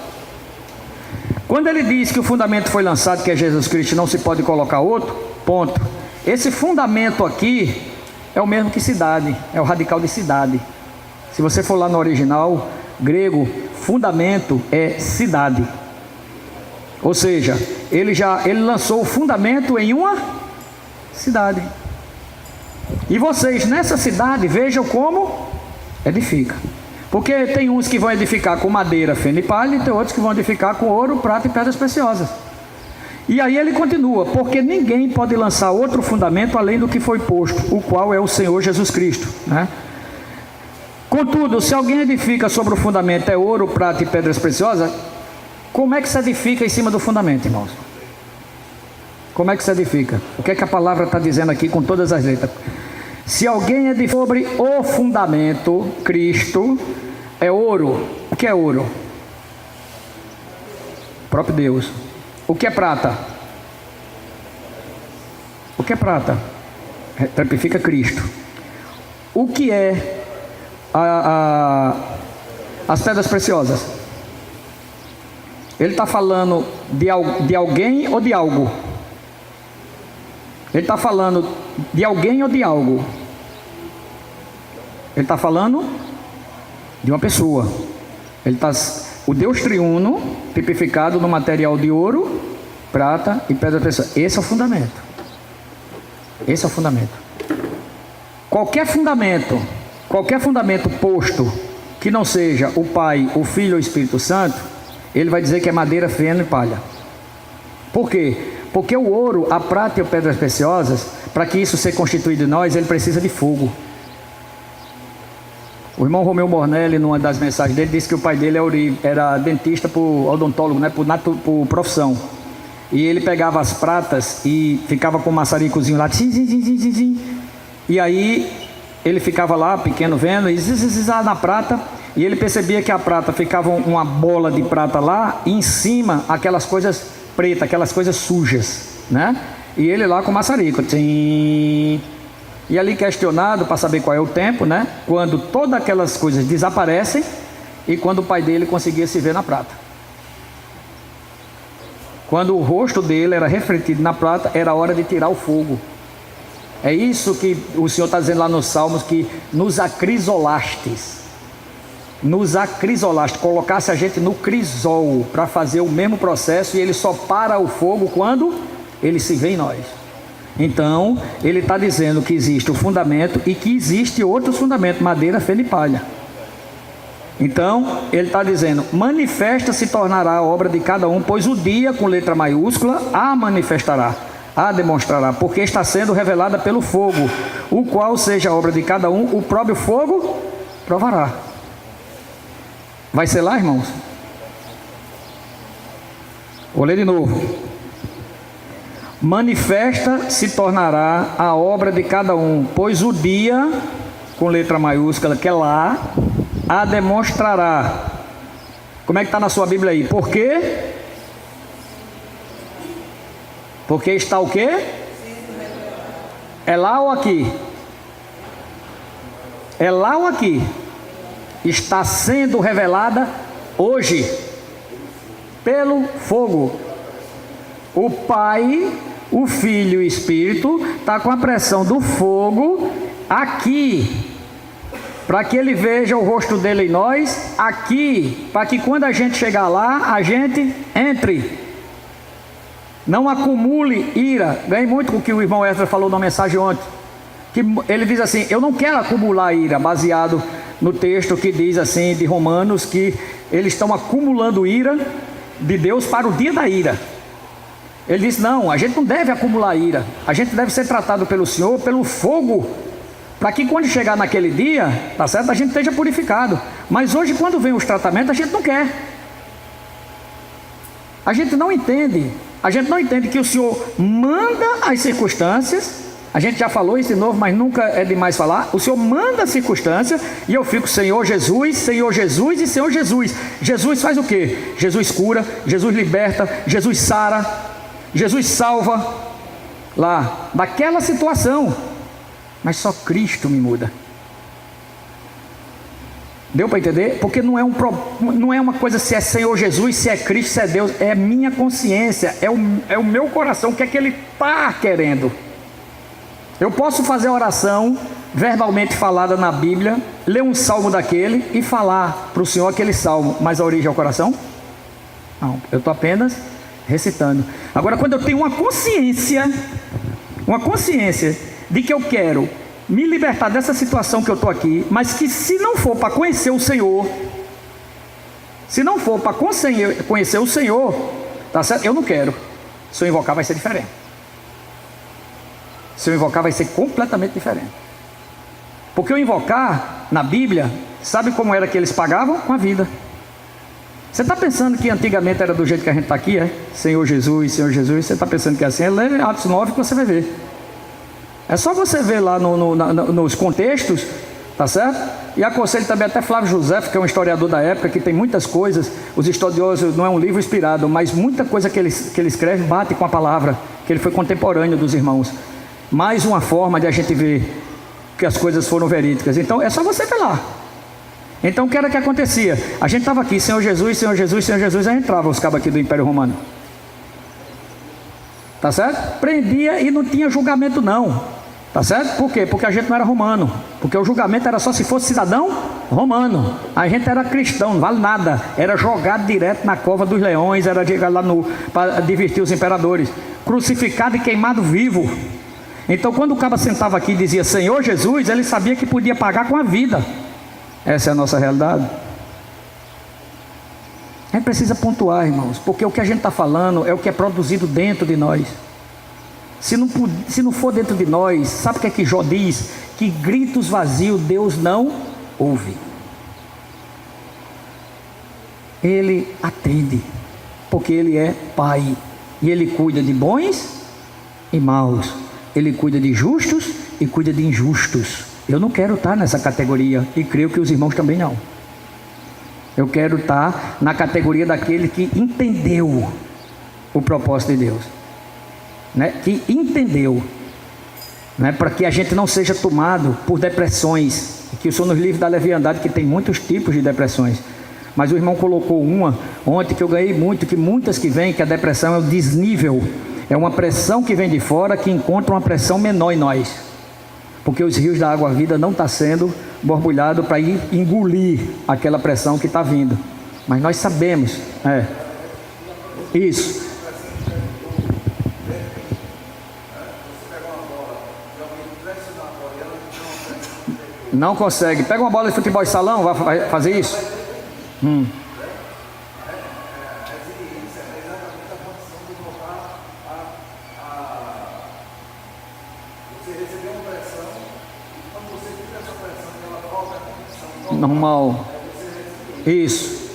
S1: Quando ele diz que o fundamento foi lançado, que é Jesus Cristo, não se pode colocar outro, ponto. Esse fundamento aqui é o mesmo que cidade, é o radical de cidade. Se você for lá no original grego, fundamento é cidade. Ou seja, ele lançou o fundamento em uma cidade. E vocês nessa cidade vejam como edifica. Porque tem uns que vão edificar com madeira, feno e palha, e tem outros que vão edificar com ouro, prata e pedras preciosas. E aí ele continua: porque ninguém pode lançar outro fundamento além do que foi posto, o qual é o Senhor Jesus Cristo, né? Contudo, se alguém edifica sobre o fundamento é ouro, prata e pedras preciosas, como é que se edifica em cima do fundamento, irmãos? Como é que se edifica? O que é que a palavra está dizendo aqui com todas as letras? Se alguém edifica sobre o fundamento, Cristo, é ouro. O que é ouro? O próprio Deus. O que é prata? O que é prata? Tipifica Cristo. O que é as pedras preciosas? Ele está falando de alguém ou de algo? Ele está falando de alguém ou de algo? Ele está falando de uma pessoa. O Deus triuno, tipificado no material de ouro, prata e pedra preciosa. Esse é o fundamento. Esse é o fundamento. Qualquer fundamento posto que não seja o Pai, o Filho ou o Espírito Santo, ele vai dizer que é madeira, feno e palha. Por quê? Porque o ouro, a prata e as pedras preciosas, para que isso seja constituído em nós, ele precisa de fogo. O irmão Romeu Mornelli, numa das mensagens dele, disse que o pai dele era dentista por odontólogo, né, por profissão. E ele pegava as pratas e ficava com um maçaricozinho lá, e aí ele ficava lá, pequeno, vendo, e na prata, e ele percebia que a prata ficava uma bola de prata lá, e em cima aquelas coisas pretas, aquelas coisas sujas, né? E ele lá com o maçarico, e ali questionado para saber qual é o tempo, né? Quando todas aquelas coisas desaparecem e quando o pai dele conseguia se ver na prata. Quando o rosto dele era refletido na prata, era hora de tirar o fogo. É isso que o Senhor está dizendo lá nos Salmos, que nos acrisolastes. Nos acrisolastes, colocasse a gente no crisol para fazer o mesmo processo, e ele só para o fogo quando ele se vê em nós. Então, ele está dizendo que existe o fundamento e que existe outros fundamentos, madeira, feno e palha. Então, ele está dizendo: manifesta se tornará a obra de cada um, pois o dia, com letra maiúscula, a manifestará, a demonstrará, porque está sendo revelada pelo fogo, o qual seja a obra de cada um, o próprio fogo provará. Vai ser lá, irmãos? Vou ler de novo. Manifesta se tornará a obra de cada um, pois o dia, com letra maiúscula, que é lá, a demonstrará. Como é que está na sua Bíblia aí? Por quê? Porque está o quê? É lá ou aqui? É lá ou aqui? Está sendo revelada hoje pelo fogo. O Pai, o Filho e o Espírito está com a pressão do fogo aqui, para que ele veja o rosto dele em nós aqui, para que quando a gente chegar lá, a gente entre. Não acumule ira. Ganhei muito com o que o irmão Ezra falou na mensagem ontem, que ele diz assim: eu não quero acumular ira, baseado no texto que diz assim de Romanos, que eles estão acumulando ira de Deus para o dia da ira. Ele disse: não, a gente não deve acumular ira, a gente deve ser tratado pelo Senhor, pelo fogo, para que quando chegar naquele dia, tá certo, a gente esteja purificado. Mas hoje, quando vem os tratamentos, a gente não quer. A gente não entende que o Senhor manda as circunstâncias. A gente já falou isso de novo, mas nunca é demais falar. O Senhor manda a circunstância e eu fico: Senhor Jesus, Senhor Jesus e Senhor Jesus. Jesus faz o quê? Jesus cura, Jesus liberta, Jesus sara, Jesus salva lá daquela situação. Mas só Cristo me muda. Deu para entender? Porque não é uma coisa se é Senhor Jesus, se é Cristo, se é Deus. É minha consciência, é o meu coração, o que é que Ele está querendo. Eu posso fazer a oração verbalmente falada na Bíblia, ler um salmo daquele e falar para o Senhor aquele salmo, mas a origem é o coração? Não, eu estou apenas recitando. Agora, quando eu tenho uma consciência de que eu quero me libertar dessa situação que eu estou aqui, mas que se não for para conhecer o Senhor, se não for para conhecer o Senhor, tá certo? Eu não quero. Se eu invocar vai ser diferente. Se eu invocar vai ser completamente diferente. Porque eu invocar na Bíblia, sabe como era que eles pagavam? Com a vida. Você está pensando que antigamente era do jeito que a gente está aqui, é? Senhor Jesus, Senhor Jesus. Você está pensando que é assim? Lê Atos 9 que você vai ver. É só você ver lá nos contextos, tá certo? E aconselho também até Flávio José, que é um historiador da época, que tem muitas coisas. Os estudiosos, não é um livro inspirado, mas muita coisa que ele escreve bate com a palavra, que ele foi contemporâneo dos irmãos. Mais uma forma de a gente ver que as coisas foram verídicas. Então é só você ver lá. Então o que era que acontecia? A gente estava aqui, Senhor Jesus, Senhor Jesus, Senhor Jesus, aí entrava os cabos aqui do Império Romano. Tá certo? Prendia e não tinha julgamento não. Tá certo? Por quê? Porque a gente não era romano. Porque o julgamento era só se fosse cidadão romano. A gente era cristão, não vale nada. Era jogado direto na cova dos leões, era lá para divertir os imperadores. Crucificado e queimado vivo. Então quando o cabo sentava aqui e dizia Senhor Jesus, ele sabia que podia pagar com a vida. Essa é a nossa realidade. A gente precisa pontuar, irmãos, porque o que a gente está falando é o que é produzido dentro de nós. Se não for dentro de nós, sabe o que é que Jó diz? Que gritos vazios Deus não ouve. Ele atende, porque Ele é Pai, e Ele cuida de bons e maus. Ele cuida de justos e cuida de injustos. Eu não quero estar nessa categoria, e creio que os irmãos também não. Eu quero estar na categoria daquele que entendeu o propósito de Deus, né? Que entendeu, né? Para que a gente não seja tomado por depressões, que o Senhor nos livre da leviandade, que tem muitos tipos de depressões. Mas o irmão colocou uma ontem que eu ganhei muito, que muitas que vêm, que a depressão é o desnível. É uma pressão que vem de fora que encontra uma pressão menor em nós, porque os rios da água-vida não estão sendo borbulhados para ir engolir aquela pressão que está vindo. Mas nós sabemos, isso. Não consegue. Pega uma bola de futebol de salão, vai fazer isso? Normal. Isso.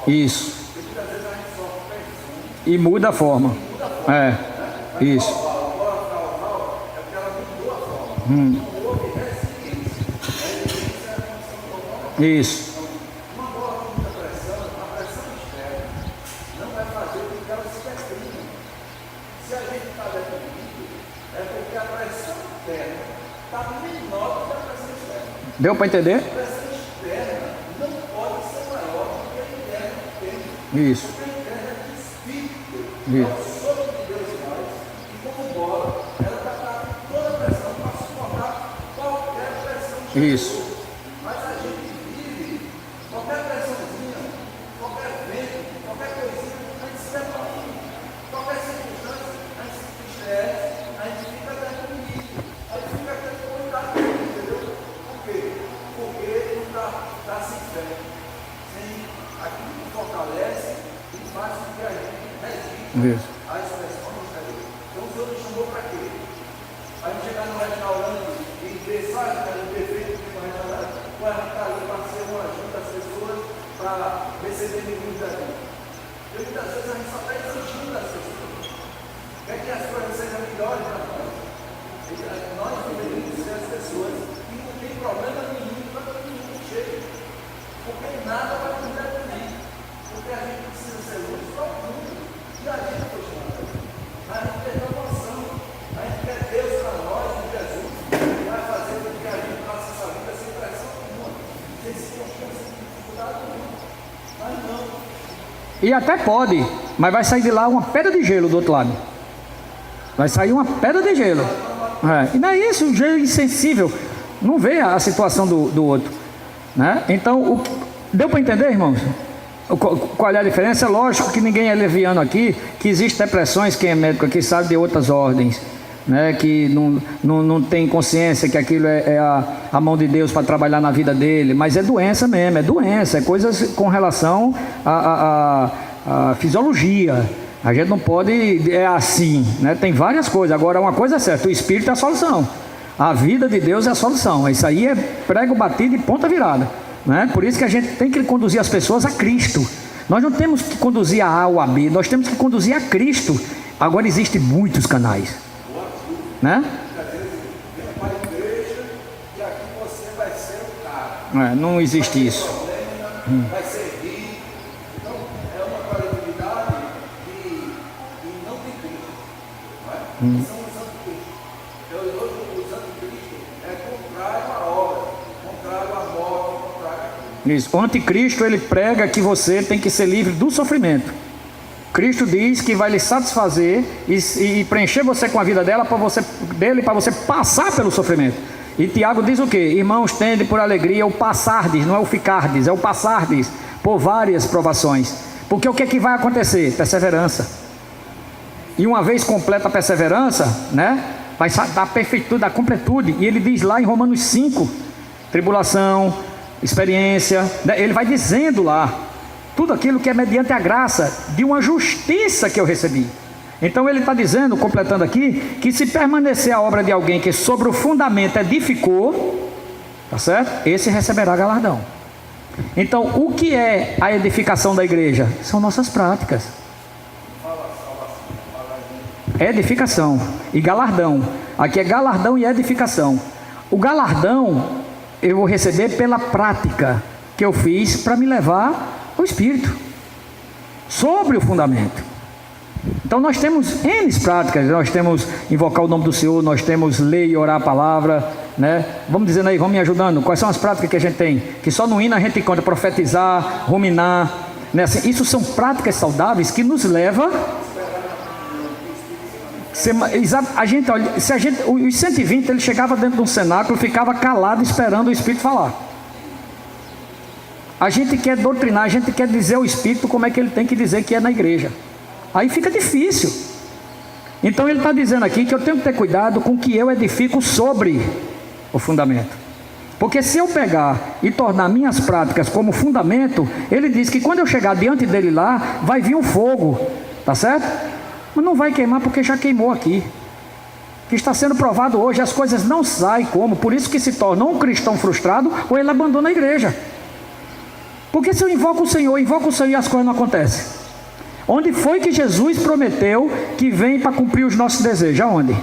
S1: Isso. E muda a forma. Isso. Isso. Deu para entender? Isso. Isso. Isso.
S2: Mas a gente vive, qualquer pressãozinha, qualquer vento, qualquer coisinha, a gente se levanta. Qualquer circunstância, a gente se estressa, a gente fica dentro do limite, a gente fica dentro do cuidado, entendeu? Por quê? Porque não está sem fé, sem aquilo que fortalece e faz com que a gente resista à expressão do Senhor. Então o Senhor nos chamou para quê? A gente chegar no restaurante e ver, sabe, o perfeito que vai restaurante, vai estar ali para ser uma ajuda às pessoas para receber menino da vida. E muitas vezes a gente só está exigindo das pessoas. Quer que as coisas sejam melhores para nós. E nós deveríamos ser as pessoas que não tem problema nenhum para todo mundo cheio. Porque nada vai mudar comigo. Porque a gente precisa ser luz para o mundo. E a gente foi chamado. A gente tem uma noção. A gente quer Deus para nós, em Jesus, que vai fazer com que a gente passe essa vida sem pressão nenhuma, sem circunstância, sem dificuldade nenhuma. Mas não.
S1: E até pode, mas vai sair de lá uma pedra de gelo do outro lado. Vai sair uma pedra de gelo. E não é isso, um jeito insensível. Não vê a situação do outro. Né? Então, deu para entender, irmãos? Qual é a diferença? É lógico que ninguém é leviano aqui, que existem depressões, quem é médico aqui sabe, de outras ordens, né? Que não tem consciência que aquilo é a mão de Deus para trabalhar na vida dele, mas é doença mesmo, é coisas com relação à fisiologia. A gente não pode, é assim, né? Tem várias coisas. Agora, uma coisa é certa, o Espírito é a solução, a vida de Deus é a solução. Isso aí é prego batido e ponta virada, né? Por isso que a gente tem que conduzir as pessoas a Cristo. Nós não temos que conduzir a A ou a B, nós temos que conduzir a Cristo. Agora existem muitos canais, né? Não existe isso.
S2: Vai servir. Então, é uma coletividade que não tem Cristo. Não é? São os anticristos. Os anticristos é contrário à obra, contrário à morte, contrário a tudo.
S1: Isso. O anticristo, ele prega que você tem que ser livre do sofrimento. Cristo diz que vai lhe satisfazer e preencher você com a vida dele para você passar pelo sofrimento. E Tiago diz o quê? Irmãos, tende por alegria o passardes, não é o ficardes, é o passardes por várias provações. Porque o que é que vai acontecer? Perseverança. E uma vez completa a perseverança, né, vai dar a perfeitura, a completude. E ele diz lá em Romanos 5, tribulação, experiência, ele vai dizendo lá, tudo aquilo que é mediante a graça de uma justiça que eu recebi. Então ele está dizendo, completando aqui, que se permanecer a obra de alguém que sobre o fundamento edificou, tá certo? Esse receberá galardão. Então, o que é a edificação da igreja? São nossas práticas. Edificação e galardão. Aqui é galardão e edificação. O galardão eu vou receber pela prática que eu fiz para me levar ao Espírito, sobre o fundamento. Então nós temos N práticas, nós temos invocar o nome do Senhor, nós temos ler e orar a palavra, né? Vamos dizendo aí, vamos me ajudando, quais são as práticas que a gente tem? Que só no hino a gente encontra profetizar, ruminar, né? Assim, isso são práticas saudáveis que nos levam... Os 120, ele chegava dentro de um cenáculo, ficava calado esperando o Espírito falar. A gente quer doutrinar, a gente quer dizer ao Espírito como é que ele tem que dizer que é na igreja. Aí fica difícil. Então ele está dizendo aqui que eu tenho que ter cuidado com o que eu edifico sobre o fundamento. Porque se eu pegar e tornar minhas práticas como fundamento, ele diz que quando eu chegar diante dele lá, vai vir um fogo, tá certo? Mas não vai queimar porque já queimou aqui. Que está sendo provado hoje, as coisas não saem como, por isso que se torna um cristão frustrado ou ele abandona a igreja. Porque se eu invoco o Senhor e as coisas não acontecem. Onde foi que Jesus prometeu que vem para cumprir os nossos desejos? Aonde?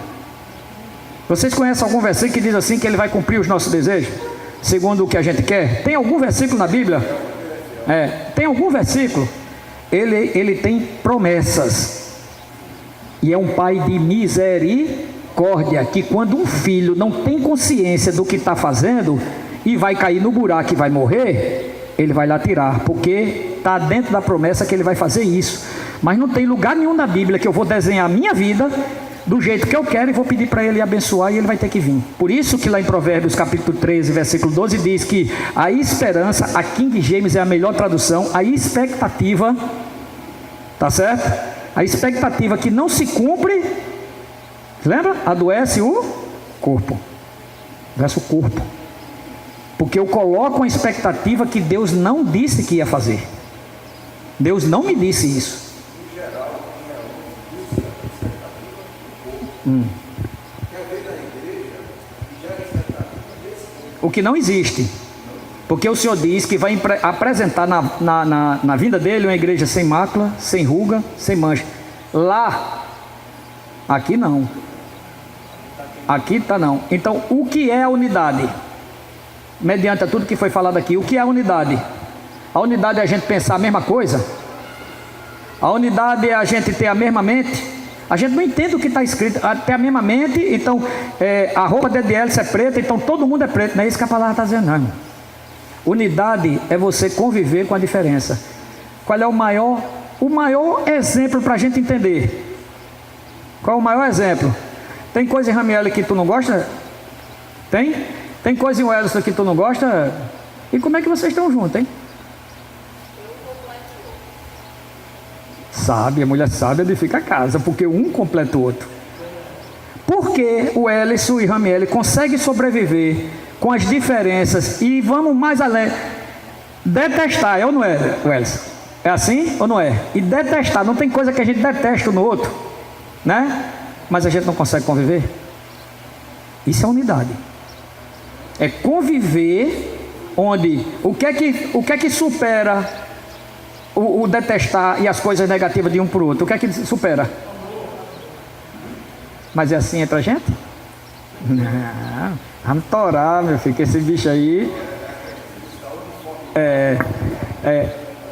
S1: Vocês conhecem algum versículo que diz assim que ele vai cumprir os nossos desejos? Segundo o que a gente quer? Tem algum versículo na Bíblia? Tem algum versículo? Ele tem promessas. E é um pai de misericórdia, que quando um filho não tem consciência do que está fazendo e vai cair no buraco e vai morrer, ele vai lá tirar, porque está dentro da promessa que ele vai fazer isso. Mas não tem lugar nenhum na Bíblia que eu vou desenhar a minha vida do jeito que eu quero e vou pedir para ele abençoar e ele vai ter que vir. Por isso que lá em Provérbios capítulo 13, versículo 12 diz que a esperança, a King James é a melhor tradução, a expectativa, tá certo? A expectativa que não se cumpre, lembra? Adoece o corpo. Adoece o corpo. Porque eu coloco uma expectativa que Deus não disse que ia fazer. Deus não me disse isso. O que não existe. Porque o Senhor diz que vai apresentar na vinda dele uma igreja sem mácula, sem ruga, sem mancha. Lá, aqui não. Aqui está não. Então, o que é a unidade? Mediante a tudo que foi falado aqui, o que é a unidade? A unidade é a gente pensar a mesma coisa? A unidade é a gente ter a mesma mente? A gente não entende o que está escrito, ter a mesma mente, então a roupa de Hélice é preta, então todo mundo é preto. Não é isso que a palavra está dizendo, não. Unidade é você conviver com a diferença. Qual é o maior exemplo para a gente entender? Qual é o maior exemplo? Tem coisa em Ramiel que tu não gosta? Tem? Tem coisa em Wellington que tu não gosta? E como é que vocês estão juntos, hein? Sabe, a mulher sábia edifica a casa, porque um completa o outro. Porque o Ellison e Ramiel conseguem sobreviver com as diferenças e vamos mais além. Detestar, é ou não é, Wellington? É assim ou não é? E detestar, não tem coisa que a gente detesta no outro, né? Mas a gente não consegue conviver. Isso é unidade. É conviver onde o que é que supera o detestar e as coisas negativas de um para o outro? O que é que supera? Mas é assim entre a gente? Não, vamos torar, meu filho, que esse bicho aí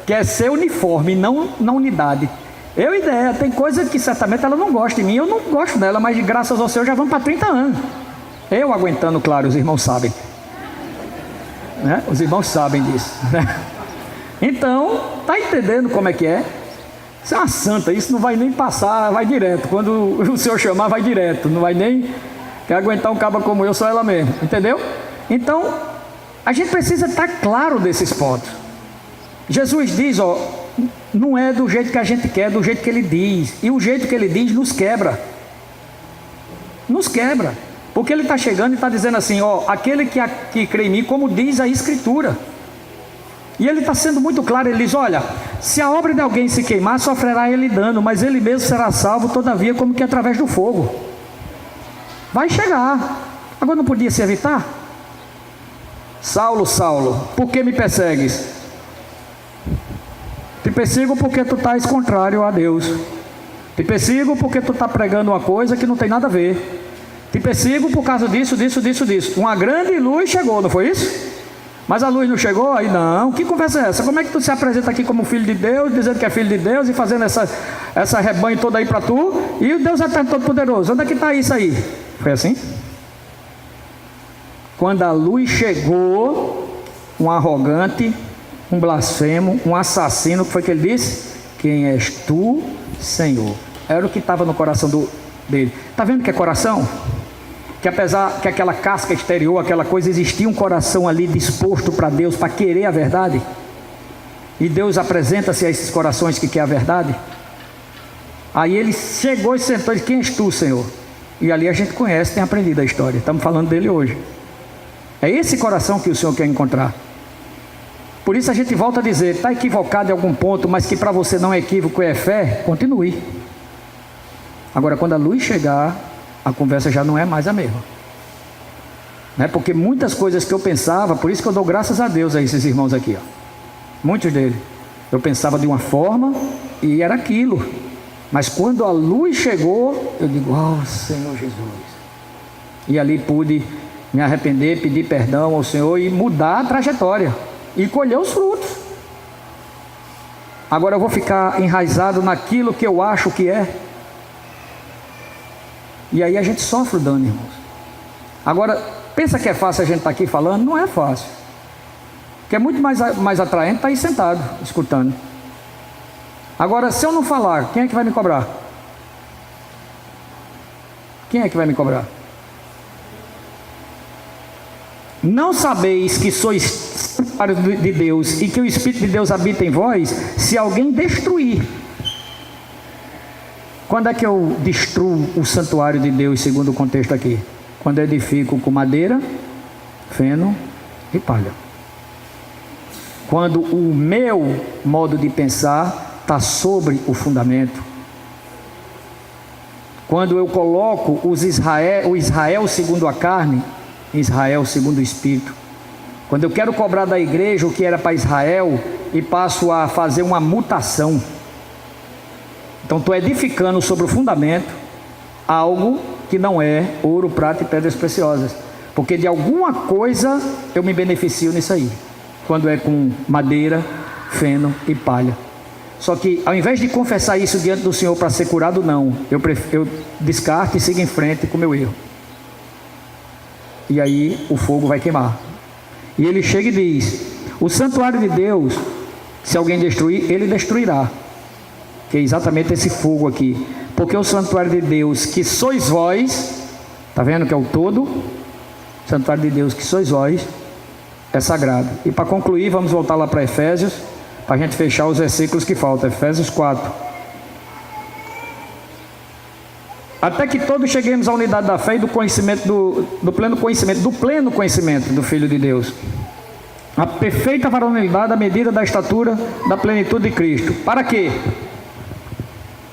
S1: quer ser uniforme, não na unidade. Eu ideia, tem coisa que certamente ela não gosta de mim, eu não gosto dela, mas graças ao Senhor já vamos para 30 anos. Eu aguentando, claro, os irmãos sabem, né? Os irmãos sabem disso, né? Então, tá entendendo como é que é? Isso é uma santa, isso não vai nem passar, vai direto. Quando o Senhor chamar, vai direto, não vai nem quer aguentar um cabo como eu, só ela mesmo, entendeu? Então, a gente precisa estar claro desses pontos. Jesus diz, ó, não é do jeito que a gente quer, é do jeito que Ele diz. E o jeito que Ele diz nos quebra. Nos quebra. Porque Ele está chegando e está dizendo assim, ó, aquele que crê em mim, como diz a Escritura. E Ele está sendo muito claro, Ele diz, olha, se a obra de alguém se queimar, sofrerá ele dano, mas ele mesmo será salvo, todavia, como que através do fogo. Vai chegar. Agora não podia se evitar? Saulo, Saulo, por que me persegues? Te persigo porque tu estás contrário a Deus. Te persigo porque tu está pregando uma coisa que não tem nada a ver. Te persigo por causa disso. Uma grande luz chegou, não foi isso? Mas a luz não chegou? Aí não, que conversa é essa? Como é que tu se apresenta aqui como filho de Deus, dizendo que é filho de Deus e fazendo essa rebanho toda aí para tu? E o Deus Eterno Todo-Poderoso, onde é que está isso aí? Foi assim? Quando a luz chegou, um arrogante, um blasfemo, um assassino, o que foi que ele disse? Quem és tu, Senhor? Era o que estava no coração dele. Está vendo que é coração? Que apesar que aquela casca exterior, aquela coisa, existia um coração ali disposto para Deus, para querer a verdade. E Deus apresenta-se a esses corações que querem a verdade. Aí ele chegou e sentou e disse, quem és tu, Senhor? E ali a gente conhece, tem aprendido a história. Estamos falando dele hoje. É esse coração que o Senhor quer encontrar. Por isso a gente volta a dizer, está equivocado em algum ponto, mas que para você não é equívoco, é fé, continue. Agora quando a luz chegar, a conversa já não é mais a mesma, né? Porque muitas coisas que eu pensava, por isso que eu dou graças a Deus a esses irmãos aqui, ó. Muitos deles, eu pensava de uma forma e era aquilo, mas quando a luz chegou, eu digo, Senhor Jesus, e ali pude me arrepender, pedir perdão ao Senhor e mudar a trajetória e colher os frutos. Agora eu vou ficar enraizado naquilo que eu acho que é. E aí a gente sofre o dano, irmãos. Agora, pensa que é fácil a gente estar aqui falando? Não é fácil. Porque é muito mais atraente estar aí sentado, escutando. Agora, se eu não falar, quem é que vai me cobrar? Quem é que vai me cobrar? Não sabeis que sois santuário de Deus e que o Espírito de Deus habita em vós, se alguém destruir. Quando é que eu destruo o santuário de Deus, segundo o contexto aqui? Quando eu edifico com madeira, feno e palha. Quando o meu modo de pensar está sobre o fundamento. Quando eu coloco o Israel segundo a carne, Israel segundo o Espírito. Quando eu quero cobrar da igreja o que era para Israel e passo a fazer uma mutação. Então estou edificando sobre o fundamento algo que não é ouro, prata e pedras preciosas. Porque de alguma coisa eu me beneficio nisso aí. Quando é com madeira, feno e palha. Só que ao invés de confessar isso diante do Senhor para ser curado, não. Eu descarto e sigo em frente com o meu erro. E aí o fogo vai queimar. E ele chega e diz, o santuário de Deus, se alguém destruir, ele destruirá. Que é exatamente esse fogo aqui. Porque o santuário de Deus, que sois vós, Está vendo que é o todo? Santuário de Deus, que sois vós, é sagrado. E para concluir, vamos voltar lá para Efésios, para a gente fechar os versículos que faltam. Efésios 4. Até que todos cheguemos à unidade da fé e do conhecimento, do pleno conhecimento do Filho de Deus. A perfeita varonilidade à medida da estatura da plenitude de Cristo. Para quê?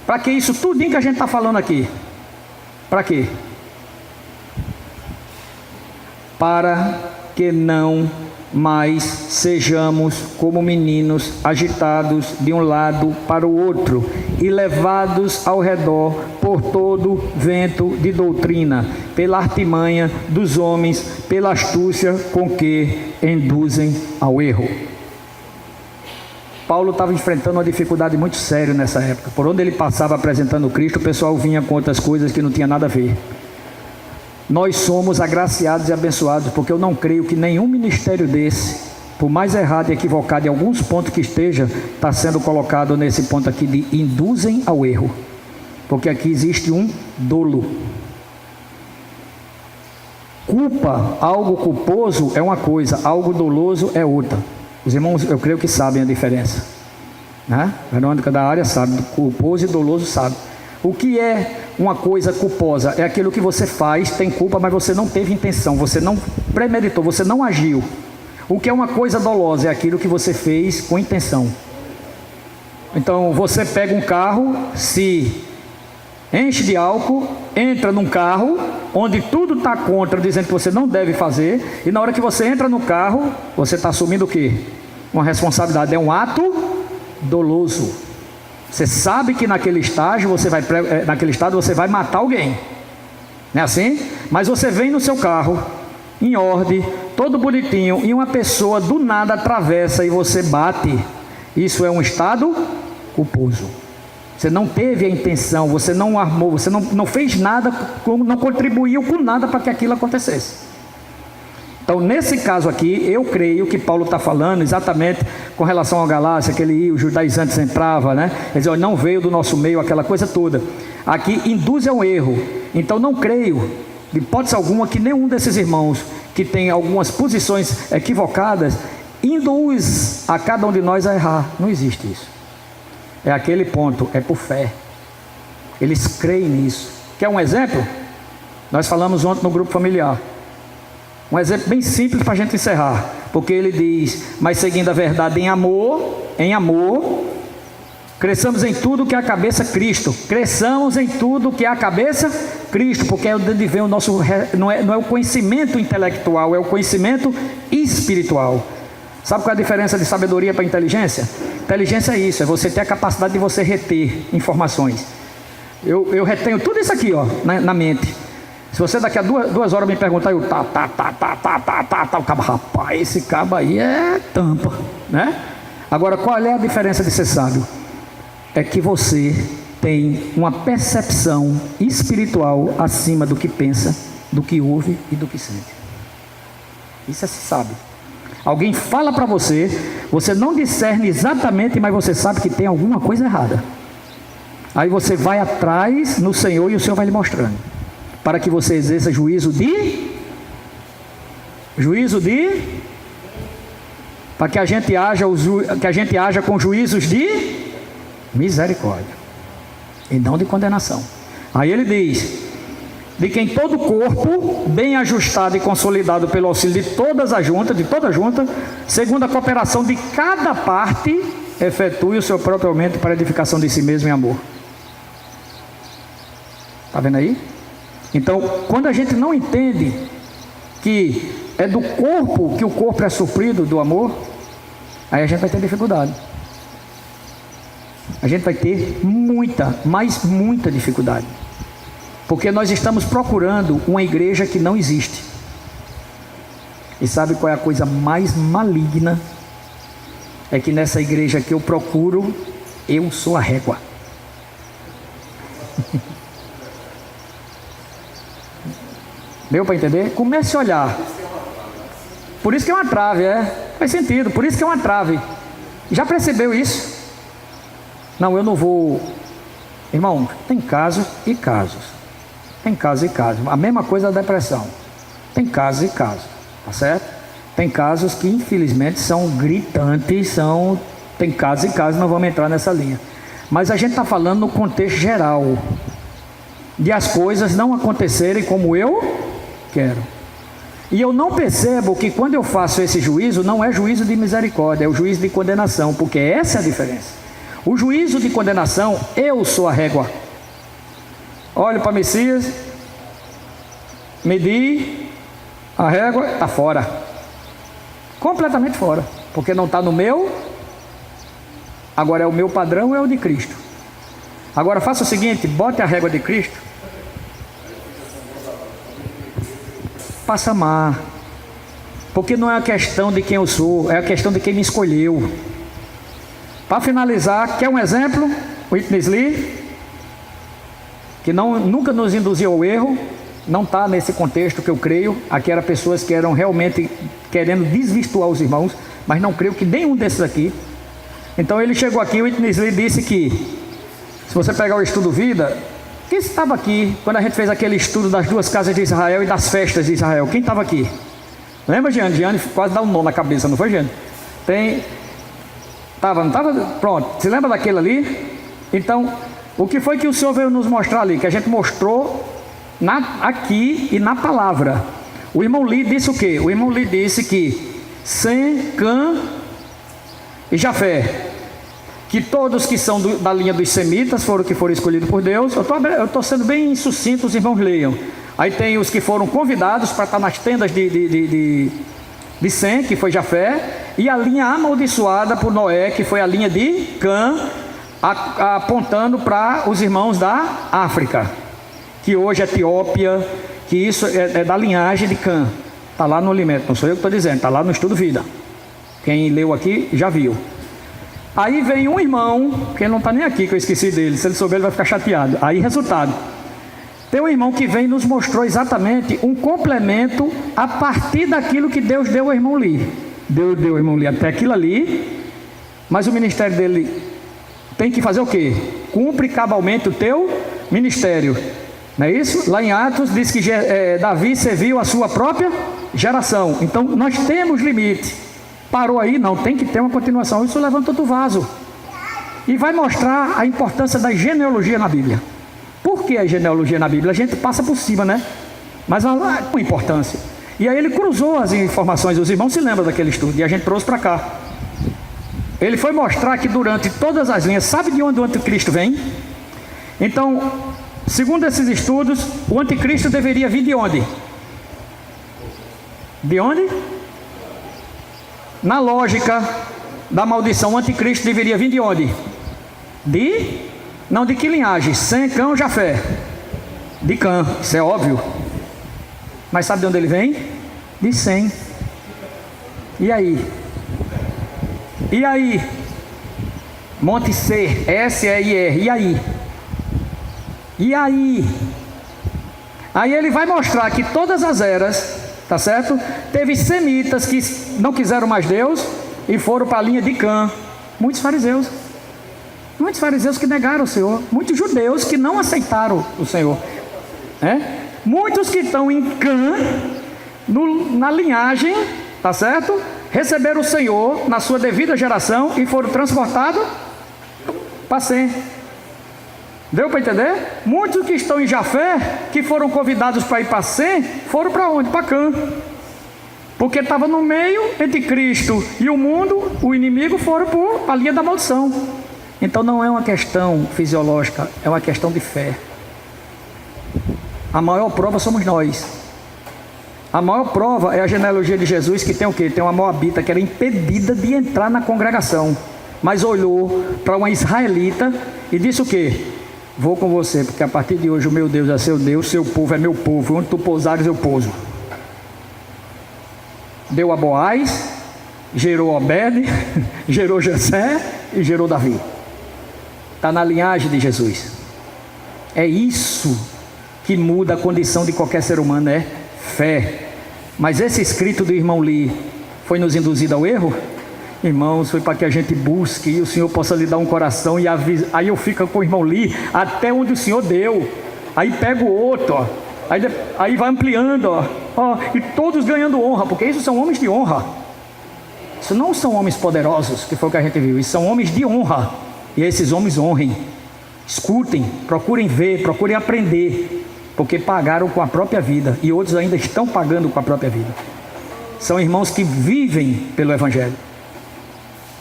S1: Para que isso tudinho que a gente está falando aqui? Para quê? Para que não mais sejamos como meninos agitados de um lado para o outro e levados ao redor por todo vento de doutrina, pela artimanha dos homens, pela astúcia com que induzem ao erro. Paulo estava enfrentando uma dificuldade muito séria nessa época. Por onde ele passava apresentando Cristo, o pessoal vinha com outras coisas que não tinha nada a ver. Nós somos agraciados e abençoados, porque eu não creio que nenhum ministério desse, por mais errado e equivocado em alguns pontos que esteja, está sendo colocado nesse ponto aqui de induzem ao erro, porque aqui existe um dolo. Culpa, algo culposo é uma coisa, algo doloso é outra. Os irmãos, eu creio que sabem a diferença, né? Verônica da área sabe, culposo e doloso sabe. O que é uma coisa culposa? É aquilo que você faz, tem culpa, mas você não teve intenção, você não premeditou, você não agiu. O que é uma coisa dolosa? É aquilo que você fez com intenção. Então, você pega um carro, se enche de álcool, entra num carro, onde tudo está contra, dizendo que você não deve fazer, e na hora que você entra no carro, você está assumindo o quê? Uma responsabilidade, é um ato doloso. Você sabe que naquele estado você vai matar alguém, não é assim? Mas você vem no seu carro, em ordem, todo bonitinho, e uma pessoa do nada atravessa e você bate. Isso é um estado culposo. Você não teve a intenção, você não armou, você não fez nada, não contribuiu com nada para que aquilo acontecesse. Então, nesse caso aqui, eu creio que Paulo está falando exatamente com relação ao Galácia, que ele ia, os judaizantes entravam, né? Ele dizia, não veio do nosso meio, aquela coisa toda. Aqui induz ao erro. Então, não creio, de hipótese alguma, que nenhum desses irmãos que tem algumas posições equivocadas, induz a cada um de nós a errar. Não existe isso. É aquele ponto, é por fé. Eles creem nisso. Quer um exemplo? Nós falamos ontem no grupo familiar. Um exemplo bem simples para a gente encerrar, porque ele diz, mas seguindo a verdade em amor, cresçamos em tudo que é a cabeça Cristo, cresçamos em tudo que é a cabeça Cristo, porque é onde vem o nosso, não é o conhecimento intelectual, é o conhecimento espiritual. Sabe qual é a diferença de sabedoria para inteligência? Inteligência é isso, é você ter a capacidade de você reter informações. Eu retenho tudo isso aqui, ó, na mente. Se você daqui a duas horas me perguntar, eu o cabo, rapaz, esse cabo aí é tampa, né? Agora, qual é a diferença de ser sábio? É que você tem uma percepção espiritual acima do que pensa, do que ouve e do que sente. Isso é ser sábio. Alguém fala para você, você não discerne exatamente, mas você sabe que tem alguma coisa errada. Aí você vai atrás no Senhor e o Senhor vai lhe mostrando, para que você exerça para que a gente haja com juízos de misericórdia e não de condenação. Aí ele diz, de quem todo o corpo, bem ajustado e consolidado pelo auxílio de toda a junta, segundo a cooperação de cada parte, efetue o seu próprio aumento para a edificação de si mesmo em amor. Está vendo aí? Então, quando a gente não entende que é do corpo que o corpo é suprido do amor, aí a gente vai ter dificuldade. A gente vai ter muita dificuldade. Porque nós estamos procurando uma igreja que não existe. E sabe qual é a coisa mais maligna? É que nessa igreja que eu procuro, eu sou a régua. Deu para entender? Comece a olhar. Por isso que é uma trave, faz sentido, por isso que é uma trave. Já percebeu isso? Não, eu não vou. Irmão, tem casos e casos. Tem casos e casos. A mesma coisa da depressão. Tem casos e casos, tá certo? Tem casos que infelizmente são gritantes, tem casos e casos, não vamos entrar nessa linha. Mas a gente está falando no contexto geral, de as coisas não acontecerem como eu quero. E eu não percebo que quando eu faço esse juízo, não é juízo de misericórdia, é o juízo de condenação, porque essa é a diferença. O juízo de condenação, eu sou a régua. Olho para Messias, medi, a régua está fora. Completamente fora, porque não está no meu. Agora é o meu padrão, é o de Cristo. Agora faça o seguinte, bote a régua de Cristo. Passa a amar. Porque não é a questão de quem eu sou, é a questão de quem me escolheu. Para finalizar, quer um exemplo? Whitney Lee, que nunca nos induziu ao erro, não está nesse contexto que eu creio. Aqui eram pessoas que eram realmente querendo desvirtuar os irmãos, mas não creio que nenhum desses aqui. Então ele chegou aqui, o Whitney Lee disse que, se você pegar o estudo Vida, quem estava aqui quando a gente fez aquele estudo das 2 casas de Israel e das festas de Israel? Quem estava aqui? Lembra, Giane? Giane quase dá um nó na cabeça, não foi, Giane? Não estava? Pronto, se lembra daquele ali? Então, o que foi que o Senhor veio nos mostrar ali? Que a gente mostrou aqui e na palavra. O irmão Lee disse o quê? O irmão Lee disse que Sem, Cã e Jafé, que todos que são da linha dos semitas foram que foram escolhidos por Deus. Eu estou sendo bem sucinto, os irmãos leiam. Aí tem os que foram convidados para estar nas tendas de Sem, que foi Jafé, e a linha amaldiçoada por Noé, que foi a linha de Cã, apontando para os irmãos da África, que hoje é Etiópia, que isso é da linhagem de Cã. Está lá no alimento, não sou eu que estou dizendo, está lá no estudo Vida. Quem leu aqui já viu. Aí vem um irmão, que ele não está nem aqui, que eu esqueci dele, se ele souber ele vai ficar chateado. Aí resultado, tem um irmão que vem e nos mostrou exatamente um complemento a partir daquilo que Deus deu ao irmão Lee. Deus deu ao irmão Lee até aquilo ali, mas o ministério dele tem que fazer o quê? Cumpre cabalmente o teu ministério, não é isso? Lá em Atos diz que Davi serviu a sua própria geração. Então nós temos limite. Parou aí? Não, tem que ter uma continuação. Isso levanta outro vaso e vai mostrar a importância da genealogia na Bíblia. Por que a genealogia na Bíblia? A gente passa por cima, né? Mas ela é com importância. E aí ele cruzou as informações, os irmãos se lembram daquele estudo, e a gente trouxe para cá. Ele foi mostrar que durante todas as linhas, sabe de onde o anticristo vem? Então, segundo esses estudos, o anticristo deveria vir de onde? De onde? Na lógica da maldição, o anticristo deveria vir de onde? Não de que linhagem? Sem, Cã ou Jafé? De Cã, isso é óbvio. Mas sabe de onde ele vem? De Sem. E aí? E aí? Monte C, S-E-I-R, e aí? E aí? Aí ele vai mostrar que todas as eras, tá certo? Teve semitas que não quiseram mais Deus e foram para a linha de Cã. Muitos fariseus que negaram o Senhor, muitos judeus que não aceitaram o Senhor, muitos que estão em Cã, na linhagem, tá certo? Receberam o Senhor na sua devida geração e foram transportados para Sem. Deu para entender? Muitos que estão em Jafé, que foram convidados para ir para Sem, foram para onde? Para Cã. Porque estava no meio entre Cristo e o mundo, o inimigo, foram para a linha da maldição. Então não é uma questão fisiológica, é uma questão de fé. A maior prova somos nós. A maior prova é a genealogia de Jesus, que tem o quê? Tem uma moabita que era impedida de entrar na congregação, mas olhou para uma israelita e disse o quê? Vou com você, porque a partir de hoje o meu Deus é seu Deus, seu povo é meu povo, onde tu pousares eu pouso. Deu a Boaz, gerou Obed, gerou Jessé e gerou Davi. Está na linhagem de Jesus. É isso que muda a condição de qualquer ser humano, é fé. Mas esse escrito do irmão Lee foi nos induzido ao erro? Irmãos, foi para que a gente busque e o Senhor possa lhe dar um coração e aí eu fico com o irmão Lee até onde o Senhor deu. Aí pega o outro, ó. Aí vai ampliando, ó, e todos ganhando honra, porque isso são homens de honra. Isso não são homens poderosos, que foi o que a gente viu. Isso são homens de honra. E esses homens honrem. Escutem, procurem ver, procurem aprender, porque pagaram com a própria vida, e outros ainda estão pagando com a própria vida. São irmãos que vivem pelo Evangelho.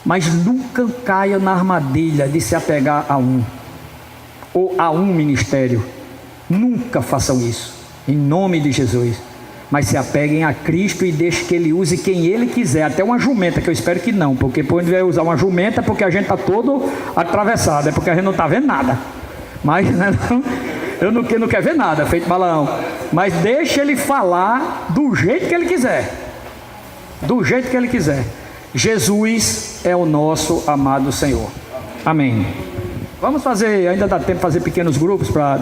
S1: Mas nunca caia na armadilha de se apegar a um, ou a um ministério. Nunca façam isso, em nome de Jesus. Mas se apeguem a Cristo e deixem que Ele use quem Ele quiser. Até uma jumenta, que eu espero que não. Porque quando vai usar uma jumenta é porque a gente está todo atravessado. É porque a gente não está vendo nada. Mas né, eu não quero ver nada, feito Balaão. Mas deixa Ele falar do jeito que Ele quiser. Do jeito que Ele quiser. Jesus é o nosso amado Senhor. Amém. Vamos fazer, ainda dá tempo de fazer pequenos grupos para...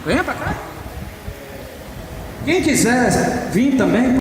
S1: Venha para cá. Quem quiser vir também,